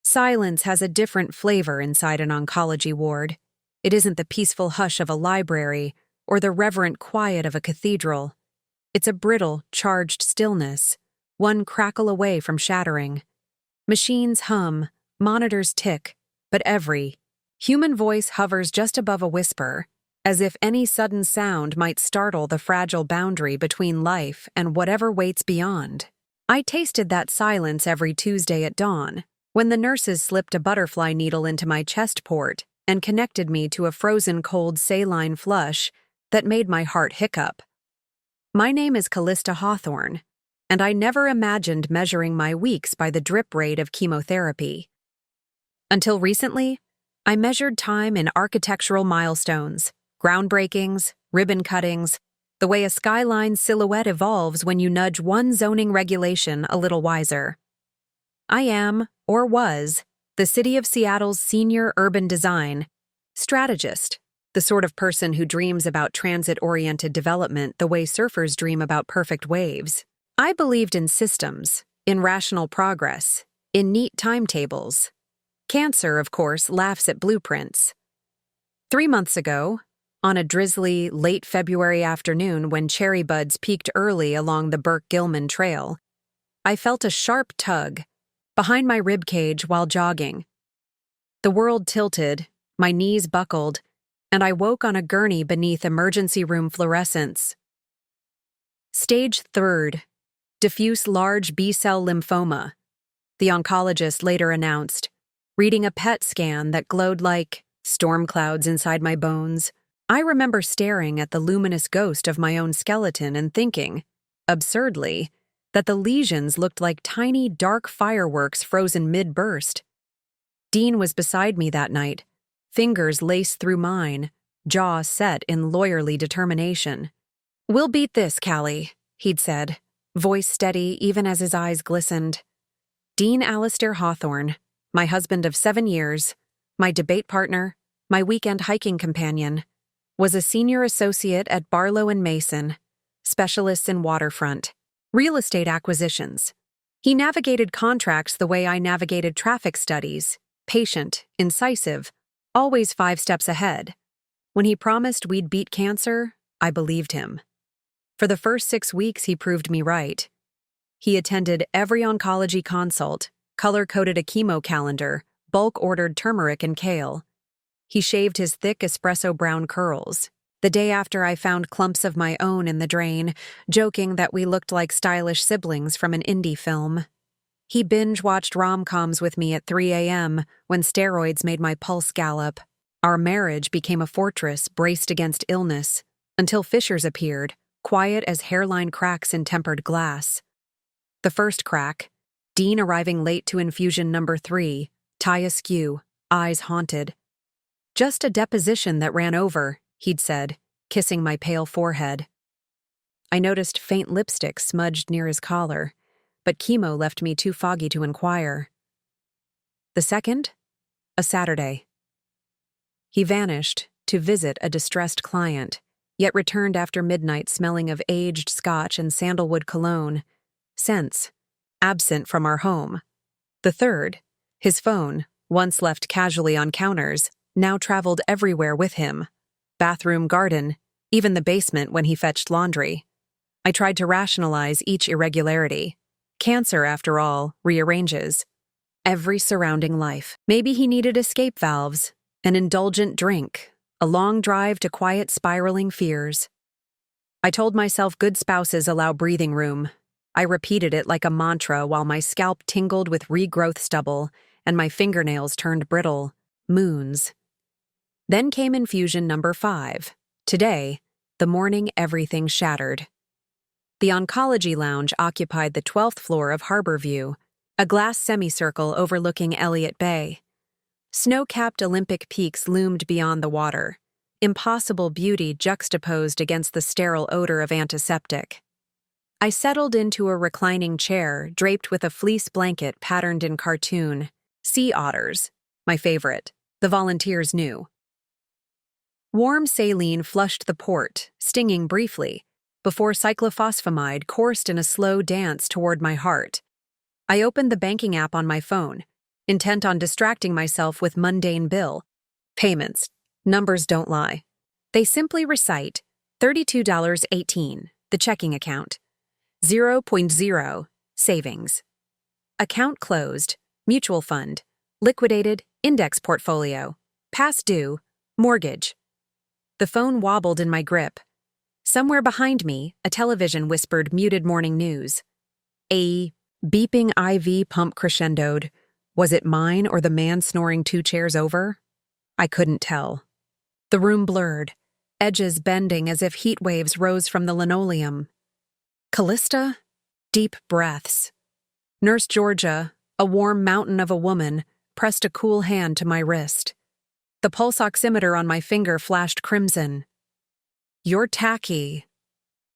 Silence has a different flavor inside an oncology ward. It isn't the peaceful hush of a library or the reverent quiet of a cathedral. It's a brittle, charged stillness, one crackle away from shattering. Machines hum, monitors tick, but every human voice hovers just above a whisper, as if any sudden sound might startle the fragile boundary between life and whatever waits beyond. I tasted that silence every Tuesday at dawn, when the nurses slipped a butterfly needle into my chest port and connected me to a frozen cold saline flush that made my heart hiccup. My name is Callista Hawthorne, and I never imagined measuring my weeks by the drip rate of chemotherapy. Until recently, I measured time in architectural milestones, groundbreakings, ribbon cuttings, the way a skyline silhouette evolves when you nudge one zoning regulation a little wiser. I am, or was, the City of Seattle's senior urban design strategist, the sort of person who dreams about transit-oriented development the way surfers dream about perfect waves. I believed in systems, in rational progress, in neat timetables. Cancer, of course, laughs at blueprints. 3 months ago, on a drizzly, late February afternoon when cherry buds peaked early along the Burke-Gilman Trail, I felt a sharp tug behind my ribcage while jogging. The world tilted, my knees buckled, and I woke on a gurney beneath emergency room fluorescence. Stage 3, diffuse large B-cell lymphoma, the oncologist later announced, reading a PET scan that glowed like storm clouds inside my bones. I remember staring at the luminous ghost of my own skeleton and thinking, absurdly, that the lesions looked like tiny, dark fireworks frozen mid-burst. Dean was beside me that night, fingers laced through mine, jaw set in lawyerly determination. "We'll beat this, Callie," he'd said, voice steady even as his eyes glistened. Dean Alistair Hawthorne, my husband of 7 years, my debate partner, my weekend hiking companion, was a senior associate at Barlow & Mason, specialists in waterfront, real estate acquisitions. He navigated contracts the way I navigated traffic studies, patient, incisive, always 5 steps ahead. When he promised we'd beat cancer, I believed him. For the first 6 weeks, he proved me right. He attended every oncology consult, color-coded a chemo calendar, bulk-ordered turmeric and kale. He shaved his thick espresso brown curls. The day after, I found clumps of my own in the drain, joking that we looked like stylish siblings from an indie film. He binge-watched rom-coms with me at 3 a.m. when steroids made my pulse gallop. Our marriage became a fortress braced against illness, until fissures appeared, quiet as hairline cracks in tempered glass. The first crack, Dean arriving late to infusion number 3, tie askew, eyes haunted. "Just a deposition that ran over," he'd said, kissing my pale forehead. I noticed faint lipstick smudged near his collar, but chemo left me too foggy to inquire. The second? A Saturday. He vanished to visit a distressed client, yet returned after midnight smelling of aged scotch and sandalwood cologne, scents absent from our home. The third, his phone, once left casually on counters, now traveled everywhere with him. Bathroom, garden, even the basement when he fetched laundry. I tried to rationalize each irregularity. Cancer, after all, rearranges every surrounding life. Maybe he needed escape valves, an indulgent drink, a long drive to quiet spiraling fears. I told myself good spouses allow breathing room. I repeated it like a mantra while my scalp tingled with regrowth stubble and my fingernails turned brittle. Moons. Then came infusion number 5. Today, the morning everything shattered. The oncology lounge occupied the 12th floor of Harborview, a glass semicircle overlooking Elliott Bay. Snow-capped Olympic peaks loomed beyond the water, impossible beauty juxtaposed against the sterile odor of antiseptic. I settled into a reclining chair draped with a fleece blanket patterned in cartoon. Sea otters, my favorite, the volunteers knew. Warm saline flushed the port, stinging briefly, before cyclophosphamide coursed in a slow dance toward my heart. I opened the banking app on my phone, intent on distracting myself with mundane bill payments. Numbers don't lie. They simply recite $32.18, the checking account, zero point zero savings. Account closed, mutual fund, liquidated, index portfolio, past due, mortgage. The phone wobbled in my grip. Somewhere behind me, a television whispered muted morning news. A beeping IV pump crescendoed. Was it mine or the man snoring 2 chairs over? I couldn't tell. The room blurred, edges bending as if heat waves rose from the linoleum. Callista? Deep breaths. Nurse Georgia, a warm mountain of a woman, pressed a cool hand to my wrist. The pulse oximeter on my finger flashed crimson. You're tacky.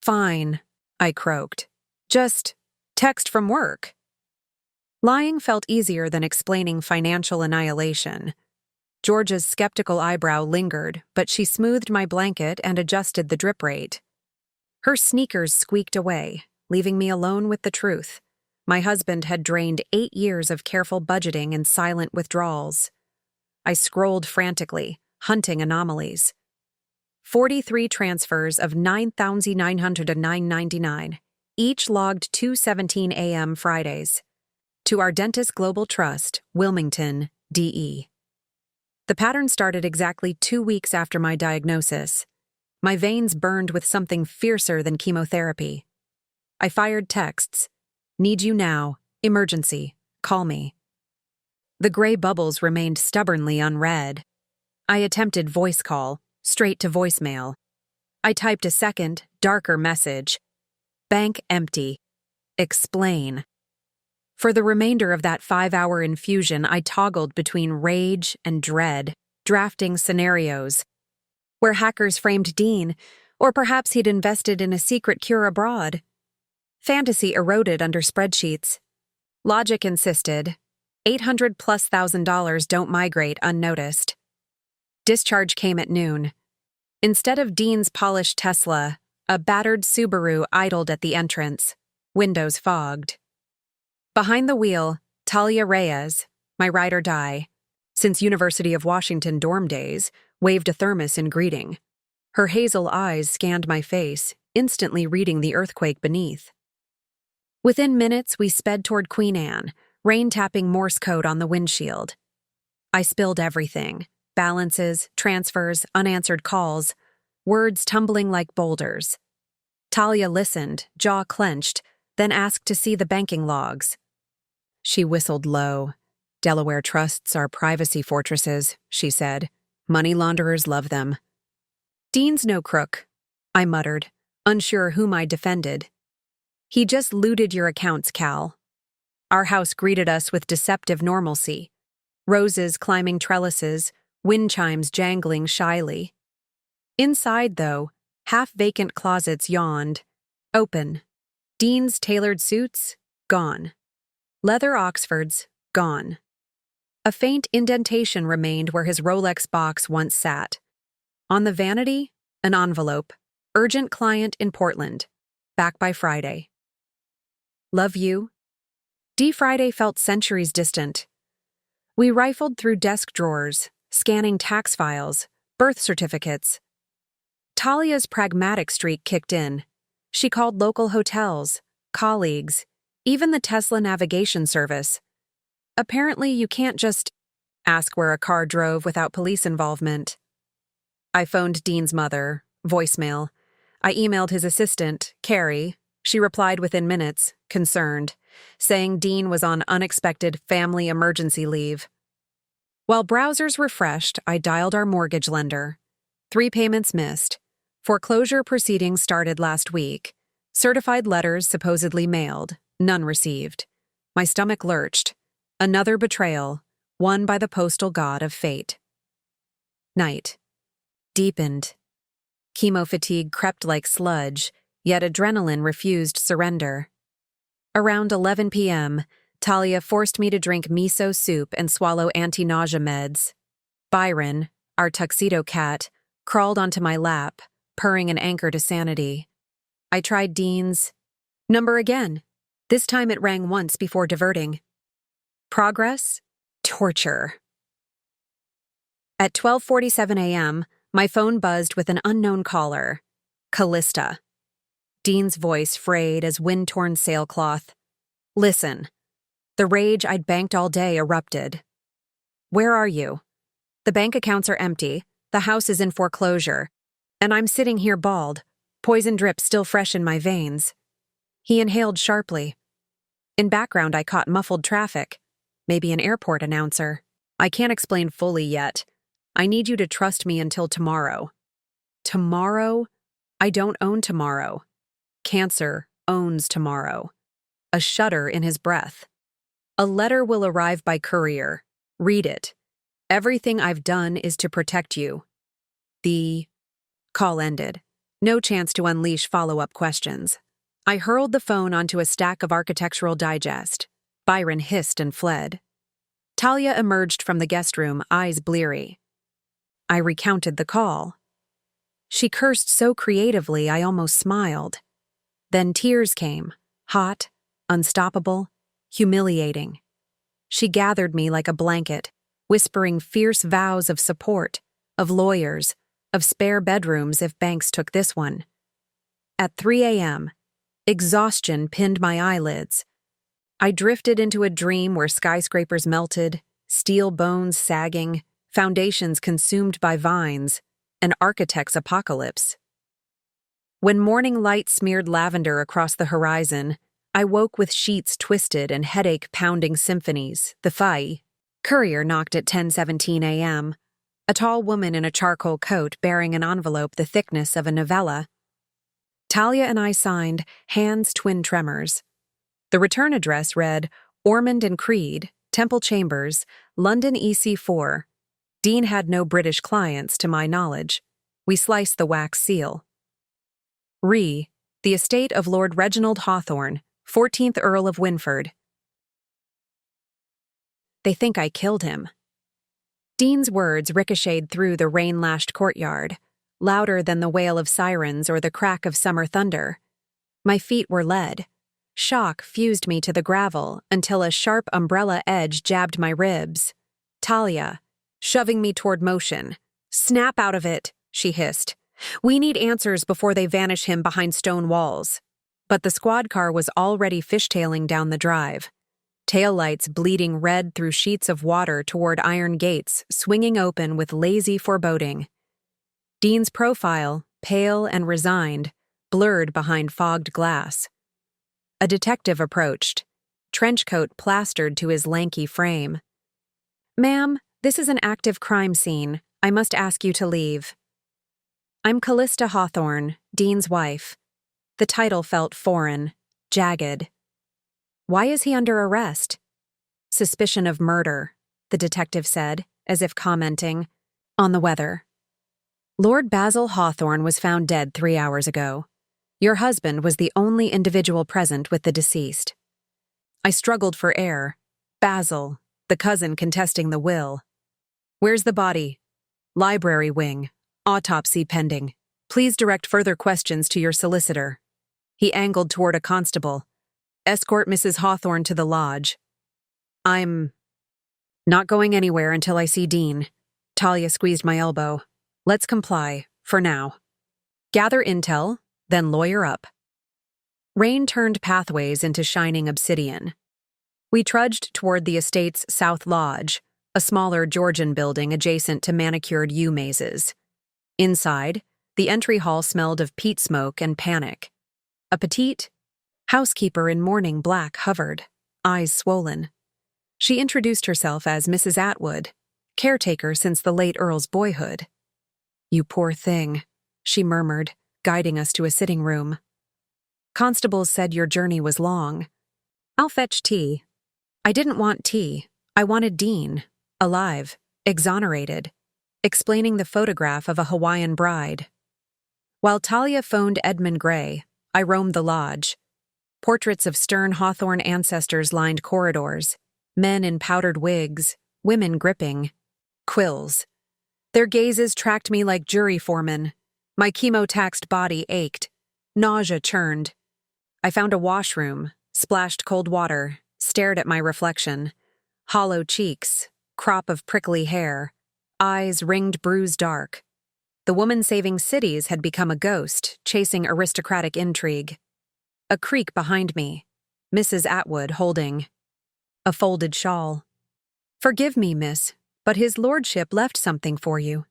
Fine, I croaked. Just text from work. Lying felt easier than explaining financial annihilation. Georgia's skeptical eyebrow lingered, but she smoothed my blanket and adjusted the drip rate. Her sneakers squeaked away, leaving me alone with the truth. My husband had drained 8 years of careful budgeting and silent withdrawals. I scrolled frantically, hunting anomalies. 43 transfers of $9,909.99, each logged 2:17 a.m. Fridays. To our Dentist Global Trust, Wilmington, D.E. The pattern started exactly 2 weeks after my diagnosis. My veins burned with something fiercer than chemotherapy. I fired texts. Need you now. Emergency. Call me. The gray bubbles remained stubbornly unread. I attempted voice call, straight to voicemail. I typed a second, darker message. Bank empty. Explain. For the remainder of that 5-hour infusion, I toggled between rage and dread, drafting scenarios. Where hackers framed Dean, or perhaps he'd invested in a secret cure abroad. Fantasy eroded under spreadsheets. Logic insisted, $800,000+ don't migrate unnoticed. Discharge came at noon. Instead of Dean's polished Tesla, a battered Subaru idled at the entrance, windows fogged. Behind the wheel, Talia Reyes, my ride or die, since University of Washington dorm days, waved a thermos in greeting. Her hazel eyes scanned my face, instantly reading the earthquake beneath. Within minutes, we sped toward Queen Anne, rain tapping Morse code on the windshield. I spilled everything, balances, transfers, unanswered calls, words tumbling like boulders. Talia listened, jaw clenched, then asked to see the banking logs. She whistled low. Delaware trusts are privacy fortresses, she said. Money launderers love them. Dean's no crook, I muttered, unsure whom I defended. He just looted your accounts, Cal. Our house greeted us with deceptive normalcy. Roses climbing trellises, wind chimes jangling shyly. Inside, though, half-vacant closets yawned. Open. Dean's tailored suits, gone. Leather Oxfords, gone. A faint indentation remained where his Rolex box once sat. On the vanity, an envelope. Urgent client in Portland. Back by Friday. Love you? D. Friday felt centuries distant. We rifled through desk drawers, scanning tax files, birth certificates. Talia's pragmatic streak kicked in. She called local hotels, colleagues, even the Tesla navigation service. Apparently, you can't just ask where a car drove without police involvement. I phoned Dean's mother, voicemail. I emailed his assistant, Carrie. She replied within minutes, concerned, saying Dean was on unexpected family emergency leave. While browsers refreshed, I dialed our mortgage lender. 3 payments missed. Foreclosure proceedings started last week. Certified letters supposedly mailed. None received. My stomach lurched. Another betrayal, won by the postal god of fate. Night. Deepened. Chemo fatigue crept like sludge, yet adrenaline refused surrender. Around 11 p.m., Talia forced me to drink miso soup and swallow anti-nausea meds. Byron, our tuxedo cat, crawled onto my lap, purring an anchor to sanity. I tried Dean's number again. This time it rang once before diverting. Progress? Torture. At 12:47 a.m., my phone buzzed with an unknown caller. Callista. Dean's voice frayed as wind-torn sailcloth. Listen. The rage I'd banked all day erupted. Where are you? The bank accounts are empty, the house is in foreclosure, and I'm sitting here bald, poison drip still fresh in my veins. He inhaled sharply. In background, I caught muffled traffic. Maybe an airport announcer. I can't explain fully yet. I need you to trust me until tomorrow. Tomorrow? I don't own tomorrow. Cancer owns tomorrow. A shudder in his breath. A letter will arrive by courier. Read it. Everything I've done is to protect you. The call ended. No chance to unleash follow-up questions. I hurled the phone onto a stack of Architectural Digest. Byron hissed and fled. Talia emerged from the guest room, eyes bleary. I recounted the call. She cursed so creatively I almost smiled. Then tears came, hot, unstoppable, humiliating. She gathered me like a blanket, whispering fierce vows of support, of lawyers, of spare bedrooms if banks took this one. At 3 a.m., exhaustion pinned my eyelids. I drifted into a dream where skyscrapers melted, steel bones sagging, foundations consumed by vines, an architect's apocalypse. When morning light smeared lavender across the horizon, I woke with sheets twisted and headache-pounding symphonies, the FAI. Courier knocked at 10:17 a.m., a tall woman in a charcoal coat bearing an envelope the thickness of a novella. Talia and I signed, hands twin tremors. The return address read, Ormond and Creed, Temple Chambers, London EC4. Dean had no British clients, to my knowledge. We sliced the wax seal. The estate of Lord Reginald Hawthorne, 14th Earl of Winford. They think I killed him. Dean's words ricocheted through the rain-lashed courtyard, louder than the wail of sirens or the crack of summer thunder. My feet were lead. Shock fused me to the gravel until a sharp umbrella edge jabbed my ribs. Talia, shoving me toward motion. Snap out of it, she hissed. We need answers before they vanish him behind stone walls. But the squad car was already fishtailing down the drive. Taillights bleeding red through sheets of water toward iron gates, swinging open with lazy foreboding. Dean's profile, pale and resigned, blurred behind fogged glass. A detective approached, trenchcoat plastered to his lanky frame. Ma'am, this is an active crime scene. I must ask you to leave. I'm Callista Hawthorne, Dean's wife. The title felt foreign, jagged. Why is he under arrest? Suspicion of murder, the detective said, as if commenting on the weather. Lord Basil Hawthorne was found dead 3 hours ago. Your husband was the only individual present with the deceased. I struggled for air. Basil, the cousin contesting the will. Where's the body? Library wing. Autopsy pending. Please direct further questions to your solicitor. He angled toward a constable. Escort Mrs. Hawthorne to the lodge. I'm not going anywhere until I see Dean. Talia squeezed my elbow. Let's comply, for now. Gather intel, then lawyer up. Rain turned pathways into shining obsidian. We trudged toward the estate's South Lodge, a smaller Georgian building adjacent to manicured yew mazes. Inside, the entry hall smelled of peat smoke and panic. A petite housekeeper in mourning black hovered, eyes swollen. She introduced herself as Mrs. Atwood, caretaker since the late Earl's boyhood. You poor thing, she murmured, guiding us to a sitting room. Constables said your journey was long. I'll fetch tea. I didn't want tea. I wanted Dean, alive, exonerated, explaining the photograph of a Hawaiian bride. While Talia phoned Edmund Gray, I roamed the lodge. Portraits of stern Hawthorne ancestors lined corridors, men in powdered wigs, women gripping quills. Their gazes tracked me like jury foremen. My chemo-taxed body ached. Nausea churned. I found a washroom, splashed cold water, stared at my reflection. Hollow cheeks, crop of prickly hair, eyes ringed bruised dark. The woman saving cities had become a ghost, chasing aristocratic intrigue. A creak behind me, Mrs. Atwood holding a folded shawl. "Forgive me, miss, but his lordship left something for you."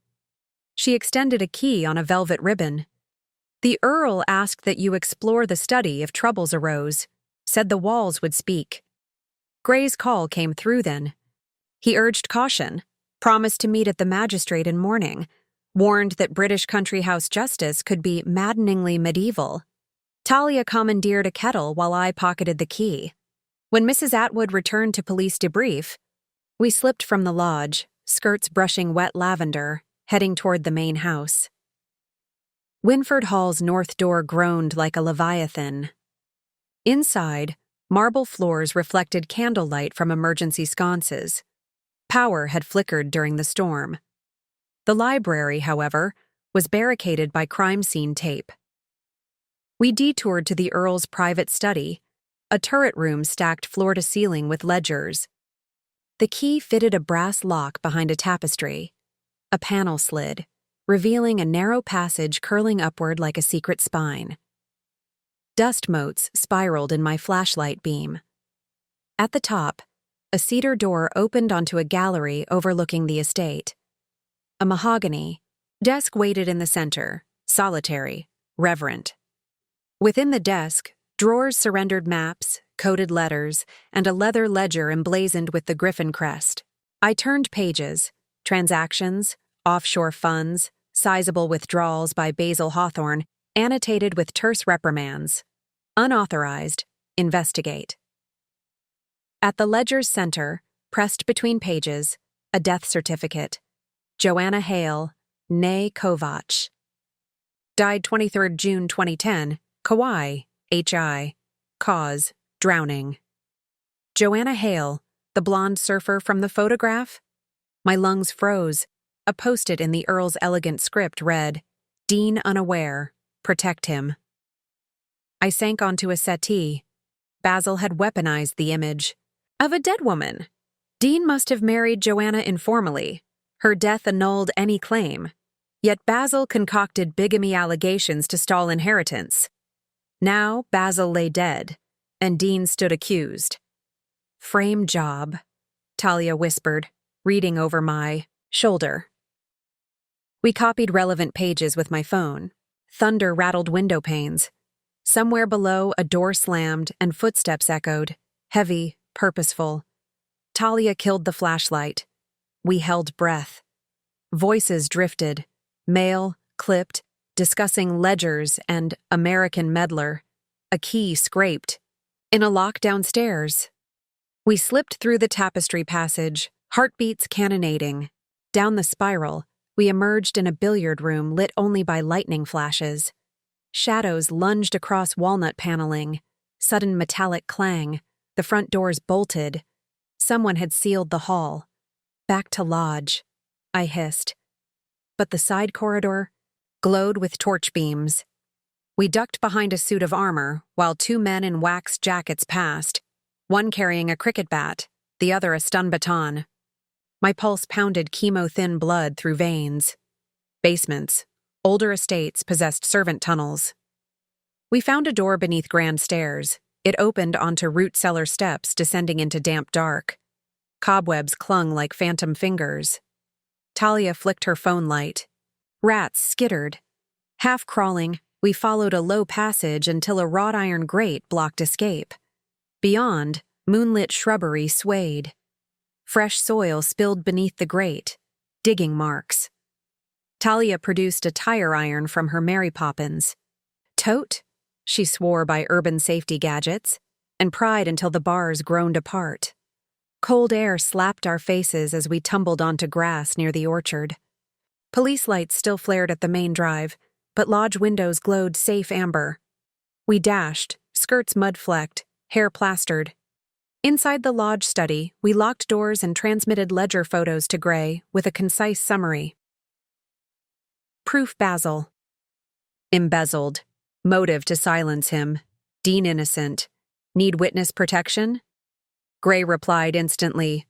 She extended a key on a velvet ribbon. "The Earl asked that you explore the study if troubles arose, said the walls would speak." Gray's call came through then. He urged caution, promised to meet at the magistrate in morning, warned that British country house justice could be maddeningly medieval. Talia commandeered a kettle while I pocketed the key. When Mrs. Atwood returned to police debrief, we slipped from the lodge, skirts brushing wet lavender, heading toward the main house. Winford Hall's north door groaned like a leviathan. Inside, marble floors reflected candlelight from emergency sconces. Power had flickered during the storm. The library, however, was barricaded by crime scene tape. We detoured to the Earl's private study, a turret room stacked floor to ceiling with ledgers. The key fitted a brass lock behind a tapestry. A panel slid, revealing a narrow passage curling upward like a secret spine. Dust motes spiraled in my flashlight beam. At the top, a cedar door opened onto a gallery overlooking the estate. A mahogany desk waited in the center, solitary, reverent. Within the desk, drawers surrendered maps, coded letters, and a leather ledger emblazoned with the griffin crest. I turned pages, transactions, offshore funds, sizable withdrawals by Basil Hawthorne, annotated with terse reprimands. Unauthorized, investigate. At the ledger's center, pressed between pages, a death certificate. Joanna Hale, née Kovach. Died 23 June 2010, Kauai, HI. Cause, drowning. Joanna Hale, the blonde surfer from the photograph? My lungs froze. A post-it in the Earl's elegant script read, "Dean unaware, protect him." I sank onto a settee. Basil had weaponized the image. Of a dead woman. Dean must have married Joanna informally. Her death annulled any claim. Yet Basil concocted bigamy allegations to stall inheritance. Now Basil lay dead, and Dean stood accused. "Frame job," Talia whispered, reading over my shoulder. We copied relevant pages with my phone. Thunder rattled window panes. Somewhere below, a door slammed and footsteps echoed, heavy, purposeful. Talia killed the flashlight. We held breath. Voices drifted, male, clipped, discussing ledgers and American meddler. A key scraped. In a lock downstairs. We slipped through the tapestry passage, heartbeats cannonading. Down the spiral, we emerged in a billiard room lit only by lightning flashes. Shadows lunged across walnut paneling. Sudden metallic clang. The front doors bolted. Someone had sealed the hall. "Back to lodge," I hissed. But the side corridor glowed with torch beams. We ducked behind a suit of armor while two men in wax jackets passed, one carrying a cricket bat, the other a stun baton. My pulse pounded chemo-thin blood through veins. Basements. Older estates possessed servant tunnels. We found a door beneath grand stairs. It opened onto root cellar steps descending into damp dark. Cobwebs clung like phantom fingers. Talia flicked her phone light. Rats skittered. Half crawling, we followed a low passage until a wrought iron grate blocked escape. Beyond, moonlit shrubbery swayed. Fresh soil spilled beneath the grate, digging marks. Talia produced a tire iron from her Mary Poppins. "Tote," she swore by urban safety gadgets, and pried until the bars groaned apart. Cold air slapped our faces as we tumbled onto grass near the orchard. Police lights still flared at the main drive, but lodge windows glowed safe amber. We dashed, skirts mud-flecked, hair plastered. Inside the lodge study, we locked doors and transmitted ledger photos to Gray with a concise summary. Proof Basil. Embezzled. Motive to silence him. Dean innocent. Need witness protection? Gray replied instantly,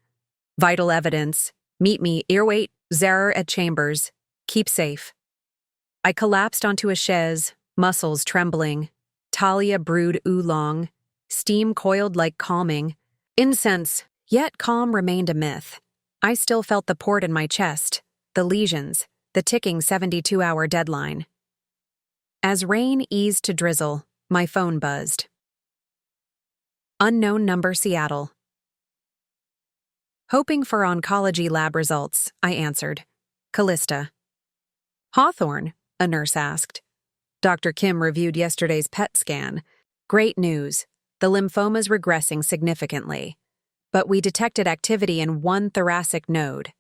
Vital evidence. Meet me, earweight, Zerer at Chambers. Keep safe. I collapsed onto a chaise, muscles trembling. Talia brewed oolong. Steam coiled like calming. Incense, yet calm remained a myth. I still felt the port in my chest, the lesions, the ticking 72-hour deadline. As rain eased to drizzle, my phone buzzed. Unknown number, Seattle. Hoping for oncology lab results, I answered. Callista. Hawthorne? A nurse asked. Dr. Kim reviewed yesterday's PET scan. Great news. The lymphoma's regressing significantly. But we detected activity in one thoracic node.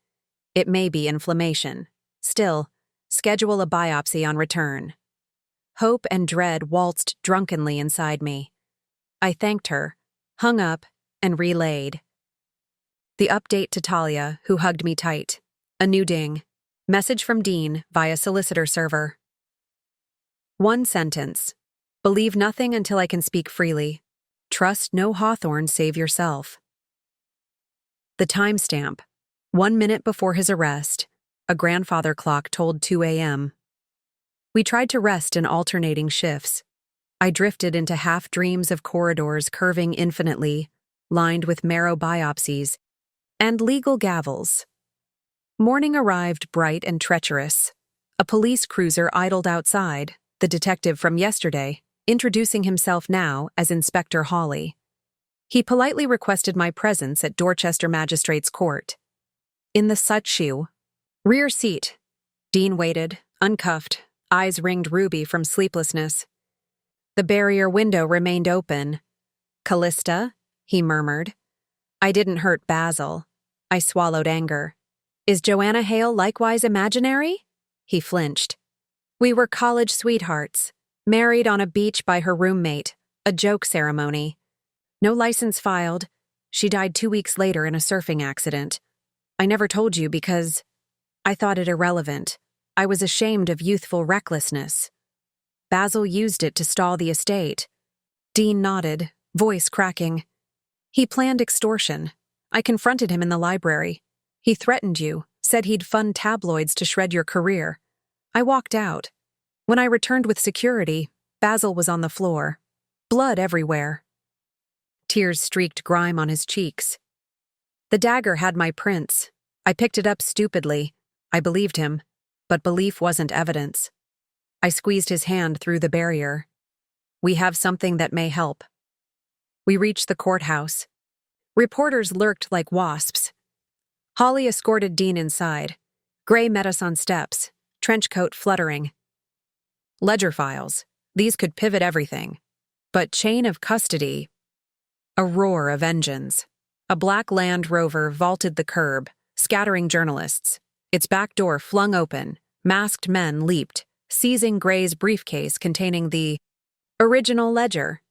It may be inflammation. Still, schedule a biopsy on return. Hope and dread waltzed drunkenly inside me. I thanked her, hung up, and relayed. The update to Talia, who hugged me tight. A new ding. Message from Dean via solicitor server. One sentence. Believe nothing until I can speak freely. Trust no Hawthorne save yourself. The timestamp. 1 minute before his arrest. A grandfather clock told 2 a.m. We tried to rest in alternating shifts. I drifted into half-dreams of corridors curving infinitely, lined with marrow biopsies, and legal gavels. Morning arrived bright and treacherous. A police cruiser idled outside, the detective from yesterday, introducing himself now as Inspector Hawley. He politely requested my presence at Dorchester Magistrates Court. In the Sutshu. Rear seat. Dean waited, uncuffed, eyes ringed ruby from sleeplessness. The barrier window remained open. Callista, he murmured. I didn't hurt Basil. I swallowed anger. Is Joanna Hale likewise imaginary? He flinched. We were college sweethearts, married on a beach by her roommate, a joke ceremony. No license filed. She died 2 weeks later in a surfing accident. I never told you because I thought it irrelevant. I was ashamed of youthful recklessness. Basil used it to stall the estate. Dean nodded, voice cracking. He planned extortion. I confronted him in the library. He threatened you, said he'd fund tabloids to shred your career. I walked out. When I returned with security, Basil was on the floor. Blood everywhere. Tears streaked grime on his cheeks. The dagger had my prints. I picked it up stupidly. I believed him, but belief wasn't evidence. I squeezed his hand through the barrier. We have something that may help. We reached the courthouse. Reporters lurked like wasps. Holly escorted Dean inside. Gray met us on steps, trench coat fluttering. Ledger files. These could pivot everything. But chain of custody. A roar of engines. A black Land Rover vaulted the curb, scattering journalists. Its back door flung open. Masked men leaped, seizing Gray's briefcase containing the original ledger.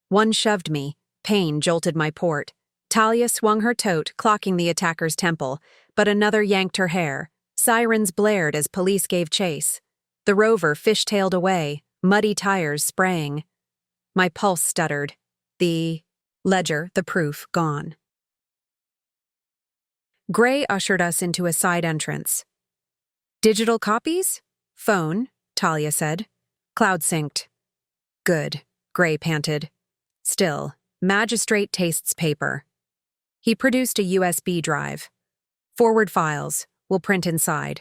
One shoved me. Pain jolted my port. Talia swung her tote, clocking the attacker's temple, but another yanked her hair. Sirens blared as police gave chase. The Rover fishtailed away, muddy tires spraying. My pulse stuttered. The ledger, the proof, gone. Gray ushered us into a side entrance. Digital copies? Phone, Talia said. Cloud synced. Good, Gray panted. Still, magistrate tastes paper. He produced a USB drive. Forward files. We'll print inside.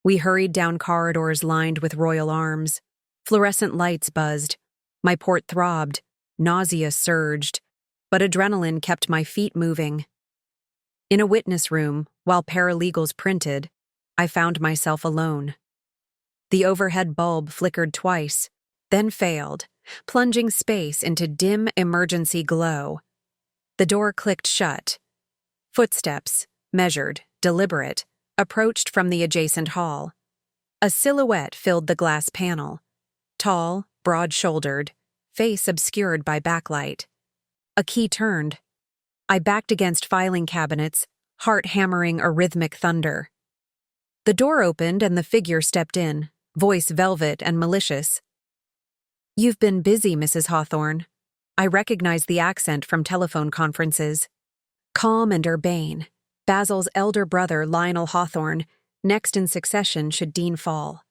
We hurried down corridors lined with royal arms. Fluorescent lights buzzed. My port throbbed. Nausea surged. But adrenaline kept my feet moving. In a witness room, while paralegals printed, I found myself alone. The overhead bulb flickered twice, then failed, plunging space into dim emergency glow. The door clicked shut. Footsteps, measured, deliberate, approached from the adjacent hall. A silhouette filled the glass panel. Tall, broad-shouldered, face obscured by backlight. A key turned. I backed against filing cabinets, heart hammering a rhythmic thunder. The door opened and the figure stepped in, voice velvet and malicious. You've been busy, Mrs. Hawthorne. I recognized the accent from telephone conferences. Calm and urbane, Basil's elder brother, Lionel Hawthorne, next in succession should Dean fall.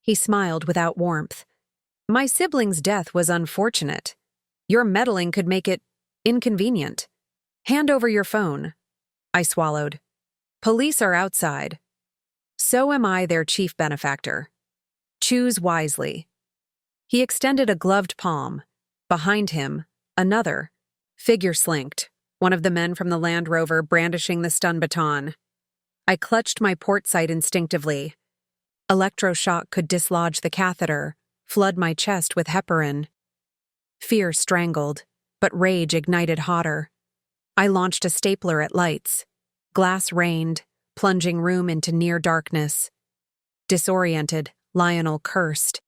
He smiled without warmth. My sibling's death was unfortunate. Your meddling could make it inconvenient. Hand over your phone. I swallowed. Police are outside. So am I their chief benefactor. Choose wisely. He extended a gloved palm. Behind him, another. Figure slinked, one of the men from the Land Rover brandishing the stun baton. I clutched my port sight instinctively. Electroshock could dislodge the catheter, flood my chest with heparin. Fear strangled, but rage ignited hotter. I launched a stapler at lights. Glass rained, plunging room into near darkness. Disoriented, Lionel cursed.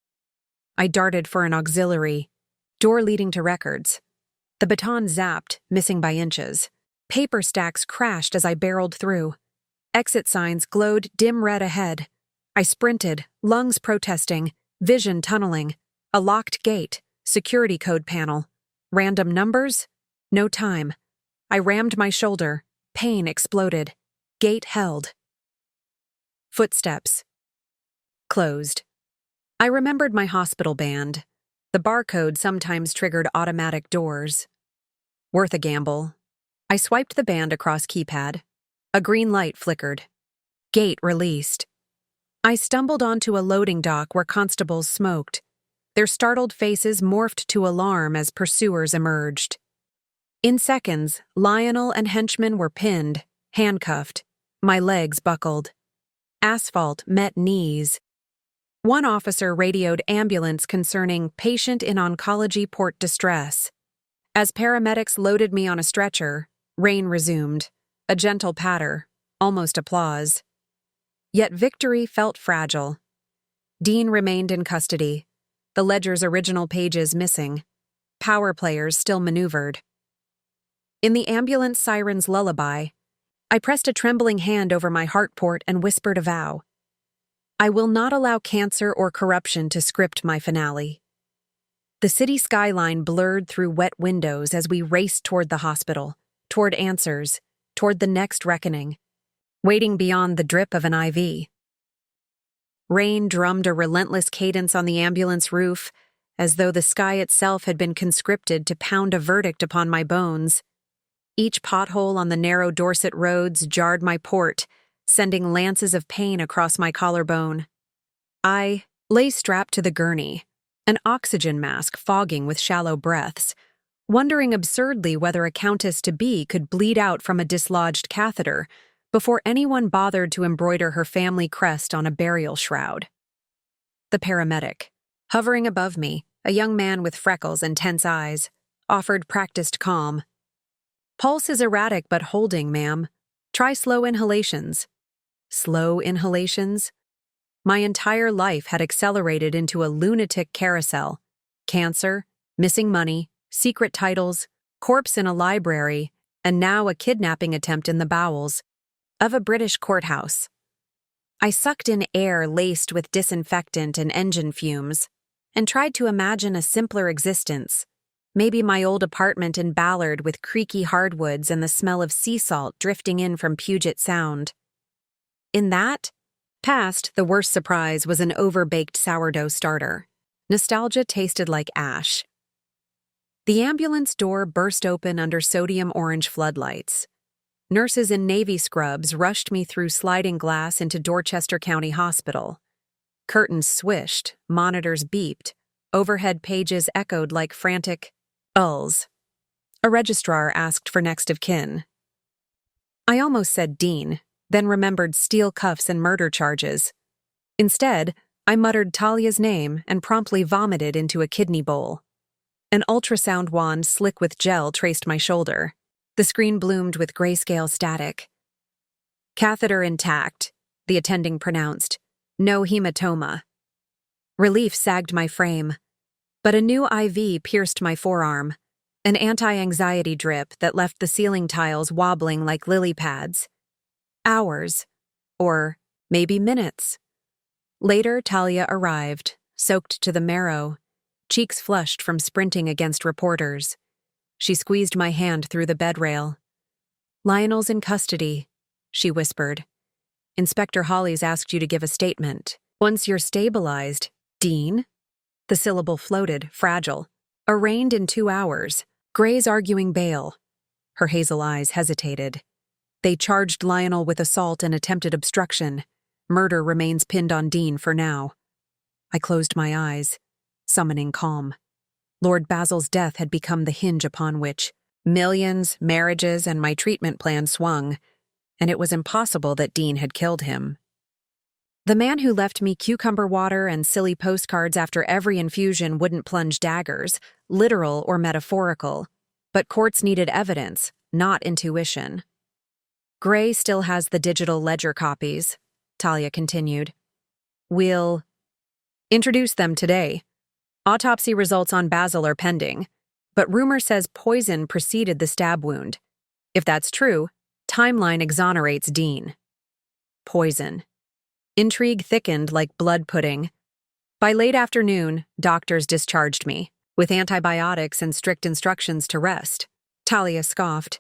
I darted for an auxiliary, door leading to records. The baton zapped, missing by inches. Paper stacks crashed as I barreled through. Exit signs glowed dim red ahead. I sprinted, lungs protesting, vision tunneling. A locked gate, security code panel. Random numbers? No time. I rammed my shoulder. Pain exploded. Gate held. Footsteps. Closed. I remembered my hospital band. The barcode sometimes triggered automatic doors. Worth a gamble. I swiped the band across keypad. A green light flickered. Gate released. I stumbled onto a loading dock where constables smoked. Their startled faces morphed to alarm as pursuers emerged. In seconds, Lionel and henchmen were pinned, handcuffed. My legs buckled. Asphalt met knees. One officer radioed ambulance concerning patient in oncology port distress. As paramedics loaded me on a stretcher, rain resumed, a gentle patter, almost applause. Yet victory felt fragile. Dean remained in custody, the ledger's original pages missing, power players still maneuvered. In the ambulance siren's lullaby, I pressed a trembling hand over my heart port and whispered a vow. I will not allow cancer or corruption to script my finale. The city skyline blurred through wet windows as we raced toward the hospital, toward answers, toward the next reckoning, waiting beyond the drip of an IV. Rain drummed a relentless cadence on the ambulance roof, as though the sky itself had been conscripted to pound a verdict upon my bones. Each pothole on the narrow Dorset roads jarred my port, sending lances of pain across my collarbone. I lay strapped to the gurney, an oxygen mask fogging with shallow breaths, wondering absurdly whether a countess-to-be could bleed out from a dislodged catheter before anyone bothered to embroider her family crest on a burial shroud. The paramedic, hovering above me, a young man with freckles and tense eyes, offered practiced calm. Pulse is erratic but holding, ma'am. Try slow inhalations. Slow inhalations? My entire life had accelerated into a lunatic carousel. Cancer, missing money, secret titles, corpse in a library, and now a kidnapping attempt in the bowels of a British courthouse. I sucked in air laced with disinfectant and engine fumes, and tried to imagine a simpler existence. Maybe my old apartment in Ballard with creaky hardwoods and the smell of sea salt drifting in from Puget Sound. In that past, the worst surprise was an over-baked sourdough starter. Nostalgia tasted like ash. The ambulance door burst open under sodium orange floodlights. Nurses in navy scrubs rushed me through sliding glass into Dorchester County Hospital. Curtains swished, monitors beeped, overhead pages echoed like frantic ulls. A registrar asked for next of kin. I almost said Dean, then remembered steel cuffs and murder charges. Instead, I muttered Talia's name and promptly vomited into a kidney bowl. An ultrasound wand slick with gel traced my shoulder. The screen bloomed with grayscale static. Catheter intact, the attending pronounced. No hematoma. Relief sagged my frame. But a new IV pierced my forearm. An anti-anxiety drip that left the ceiling tiles wobbling like lily pads. Hours. Or maybe minutes. Later, Talia arrived, soaked to the marrow, cheeks flushed from sprinting against reporters. She squeezed my hand through the bed rail. Lionel's in custody. she whispered. Inspector Holly's asked you to give a statement. Once you're stabilized, Dean? The syllable floated, fragile. Arraigned in 2 hours. Gray's arguing bail. Her hazel eyes hesitated. They charged Lionel with assault and attempted obstruction. Murder remains pinned on Dean for now. I closed my eyes, summoning calm. Lord Basil's death had become the hinge upon which millions, marriages, and my treatment plan swung, and it was impossible that Dean had killed him. The man who left me cucumber water and silly postcards after every infusion wouldn't plunge daggers, literal or metaphorical, but courts needed evidence, not intuition. Gray still has the digital ledger copies, Talia continued. We'll introduce them today. Autopsy results on Basil are pending, but rumor says poison preceded the stab wound. If that's true, timeline exonerates Dean. Poison. Intrigue thickened like blood pudding. By late afternoon, doctors discharged me, with antibiotics and strict instructions to rest. Talia scoffed.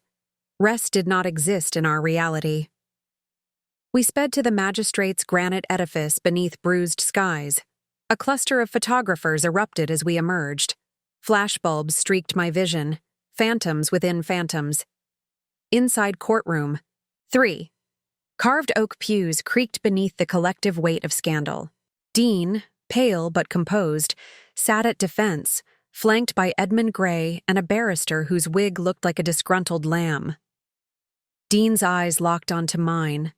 Rest did not exist in our reality. We sped to the magistrate's granite edifice beneath bruised skies. A cluster of photographers erupted as we emerged. Flashbulbs streaked my vision, phantoms within phantoms. Inside courtroom. 3. Carved oak pews creaked beneath the collective weight of scandal. Dean, pale but composed, sat at defense, flanked by Edmund Gray and a barrister whose wig looked like a disgruntled lamb. Dean's eyes locked onto mine,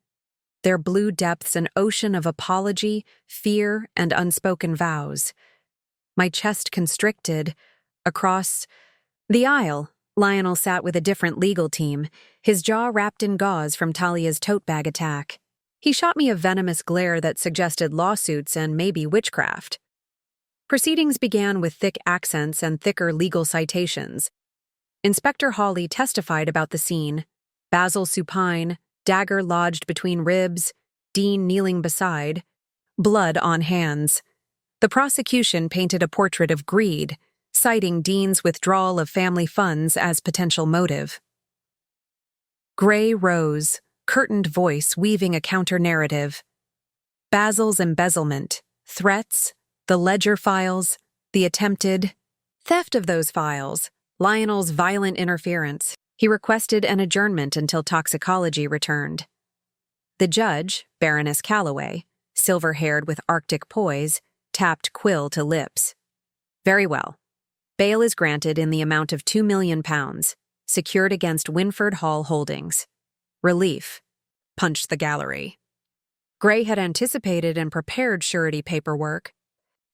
their blue depths an ocean of apology, fear, and unspoken vows. My chest constricted. Across the aisle, Lionel sat with a different legal team, his jaw wrapped in gauze from Talia's tote bag attack. He shot me a venomous glare that suggested lawsuits and maybe witchcraft. Proceedings began with thick accents and thicker legal citations. Inspector Hawley testified about the scene. Basil supine, dagger lodged between ribs, Dean kneeling beside, blood on hands. The prosecution painted a portrait of greed, citing Dean's withdrawal of family funds as potential motive. Gray rose, curtained voice weaving a counter-narrative. Basil's embezzlement, threats, the ledger files, the attempted theft of those files, Lionel's violent interference. He requested an adjournment until toxicology returned. The judge, Baroness Calloway, silver-haired with Arctic poise, tapped quill to lips. Very well. Bail is granted in the amount of £2 million, secured against Winford Hall Holdings. Relief. Punched the gallery. Gray had anticipated and prepared surety paperwork.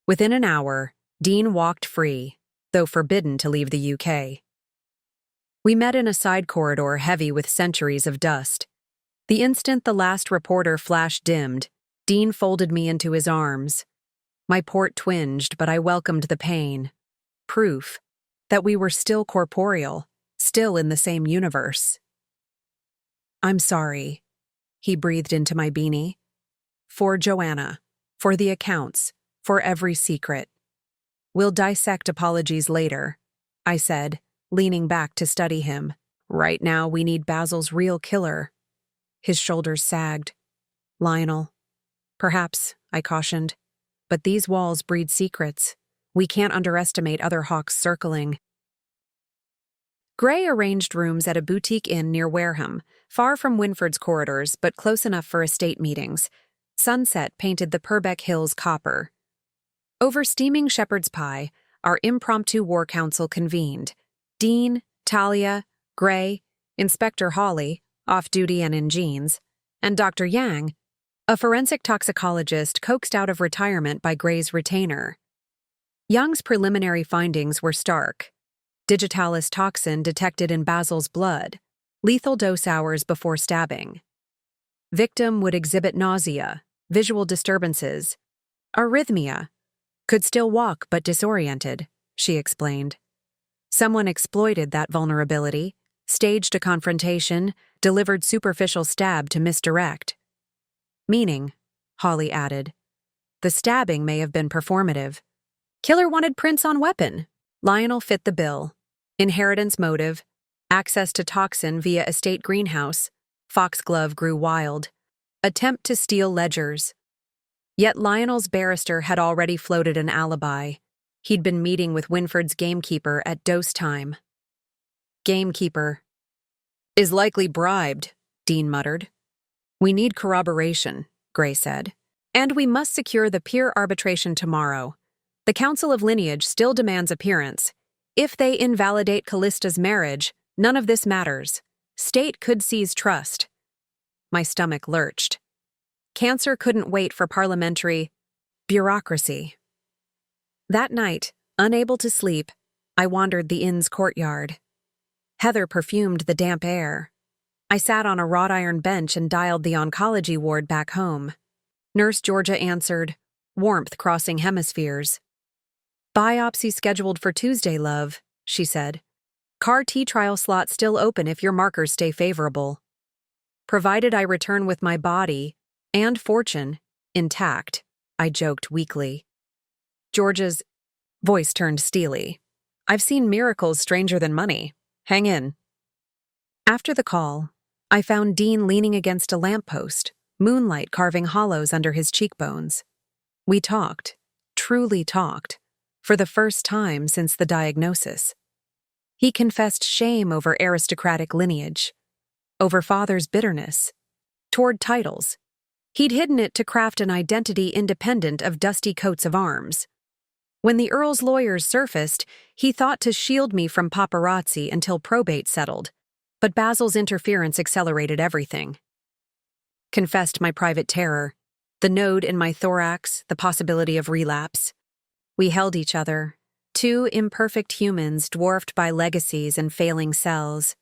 Within an hour, Dean walked free, though forbidden to leave the UK. We met in a side corridor heavy with centuries of dust. The instant the last reporter flash dimmed, Dean folded me into his arms. My port twinged, but I welcomed the pain. Proof that we were still corporeal, still in the same universe. I'm sorry, he breathed into my beanie. For Joanna, for the accounts, for every secret. We'll dissect apologies later, I said, leaning back to study him. Right now we need Basil's real killer. His shoulders sagged. Lionel. Perhaps, I cautioned. But these walls breed secrets. We can't underestimate other hawks circling. Gray arranged rooms at a boutique inn near Wareham, far from Winford's corridors but close enough for estate meetings. Sunset painted the Purbeck Hills copper. Over steaming shepherd's pie, our impromptu war council convened. Dean, Talia, Gray, Inspector Hawley, off-duty and in jeans, and Dr. Yang, a forensic toxicologist coaxed out of retirement by Gray's retainer. Young's preliminary findings were stark. Digitalis toxin detected in Basil's blood, lethal dose hours before stabbing. Victim would exhibit nausea, visual disturbances, arrhythmia, could still walk but disoriented, she explained. Someone exploited that vulnerability, staged a confrontation, delivered superficial stab to misdirect. Meaning, Hawley added, the stabbing may have been performative. Killer wanted prints on weapon. Lionel fit the bill. Inheritance motive, access to toxin via estate greenhouse, Foxglove grew wild. Attempt to steal ledgers. Yet Lionel's barrister had already floated an alibi. He'd been meeting with Winford's gamekeeper at dose time. Gamekeeper. Is likely bribed, Dean muttered. We need corroboration, Gray said. And we must secure the peer arbitration tomorrow. The Council of Lineage still demands appearance. If they invalidate Callista's marriage, none of this matters. State could seize trust. My stomach lurched. Cancer couldn't wait for parliamentary bureaucracy. That night, unable to sleep, I wandered the inn's courtyard. Heather perfumed the damp air. I sat on a wrought iron bench and dialed the oncology ward back home. Nurse Georgia answered, warmth crossing hemispheres. Biopsy scheduled for Tuesday, love, she said. CAR-T trial slot still open if your markers stay favorable. Provided I return with my body and fortune intact, I joked weakly. Georgia's voice turned steely. I've seen miracles stranger than money. Hang in. After the call, I found Dean leaning against a lamppost, moonlight carving hollows under his cheekbones. We talked, truly talked, for the first time since the diagnosis. He confessed shame over aristocratic lineage, over father's bitterness, toward titles. He'd hidden it to craft an identity independent of dusty coats of arms. When the Earl's lawyers surfaced, he thought to shield me from paparazzi until probate settled, but Basil's interference accelerated everything. Confessed my private terror, the node in my thorax, the possibility of relapse. We held each other, two imperfect humans dwarfed by legacies and failing cells.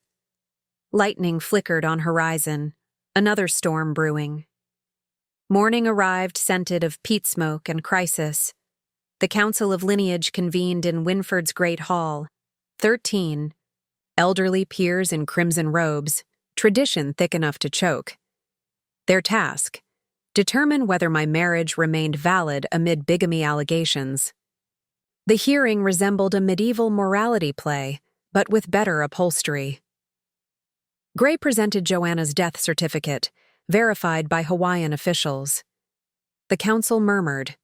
Lightning flickered on horizon, another storm brewing. Morning arrived scented of peat smoke and crisis. The Council of Lineage convened in Winford's Great Hall. 13. Elderly peers in crimson robes, tradition thick enough to choke. Their task: determine whether my marriage remained valid amid bigamy allegations. The hearing resembled a medieval morality play, but with better upholstery. Gray presented Joanna's death certificate, verified by Hawaiian officials. The council murmured.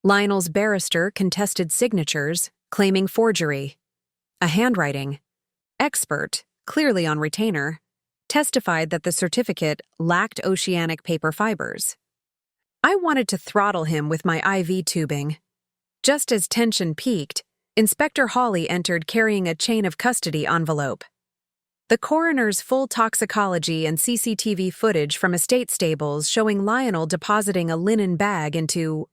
Lionel's barrister contested signatures, claiming forgery. A handwriting expert, clearly on retainer, testified that the certificate lacked oceanic paper fibers. I wanted to throttle him with my IV tubing. Just as tension peaked, Inspector Hawley entered carrying a chain of custody envelope. The coroner's full toxicology and CCTV footage from estate stables showing Lionel depositing a linen bag into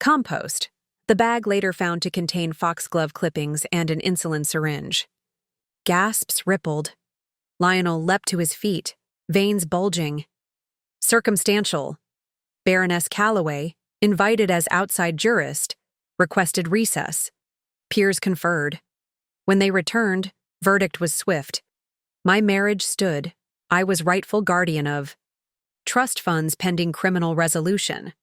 compost. The bag later found to contain foxglove clippings and an insulin syringe. Gasps rippled. Lionel leapt to his feet, veins bulging. Circumstantial. Baroness Calloway, invited as outside jurist, requested recess. Peers conferred. When they returned, verdict was swift. My marriage stood. I was rightful guardian of trust funds pending criminal resolution.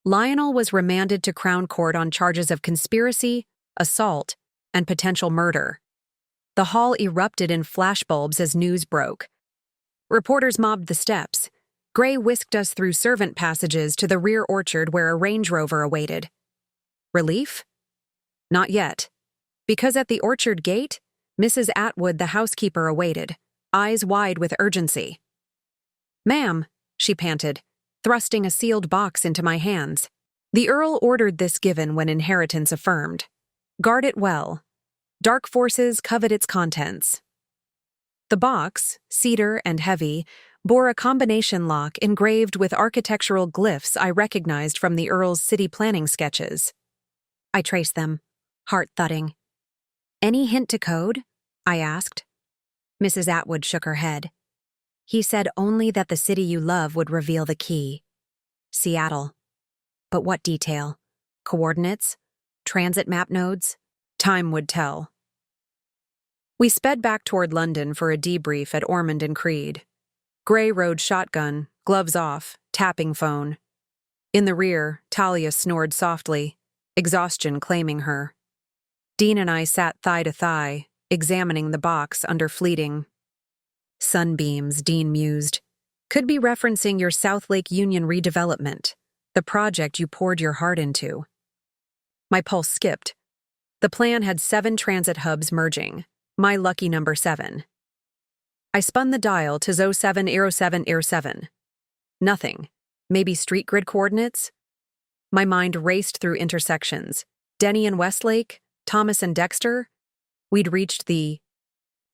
Lionel was remanded to Crown Court on charges of conspiracy, assault, and potential murder. The hall erupted in flashbulbs as news broke. Reporters mobbed the steps. Gray whisked us through servant passages to the rear orchard where a Range Rover awaited. Relief? Not yet. Because at the orchard gate, Mrs. Atwood, the housekeeper, awaited, eyes wide with urgency. "Ma'am," she panted, thrusting a sealed box into my hands. The Earl ordered this given when inheritance affirmed. Guard it well. Dark forces covet its contents. The box, cedar and heavy, bore a combination lock engraved with architectural glyphs I recognized from the Earl's city planning sketches. I traced them, heart thudding. "Any hint to code?" I asked. Mrs. Atwood shook her head. "He said only that the city you love would reveal the key. Seattle. But what detail? Coordinates? Transit map nodes? Time would tell." We sped back toward London for a debrief at Ormond and Creed. Gray rode shotgun, gloves off, tapping phone. In the rear, Talia snored softly, exhaustion claiming her. Dean and I sat thigh to thigh, examining the box under fleeting Sunbeams, Dean mused. Could be referencing your South Lake Union redevelopment, the project you poured your heart into. My pulse skipped. The plan had 7 transit hubs merging. My lucky number 7. I spun the dial to 0707. Nothing. Maybe street grid coordinates? My mind raced through intersections. Denny and Westlake, Thomas and Dexter. We'd reached the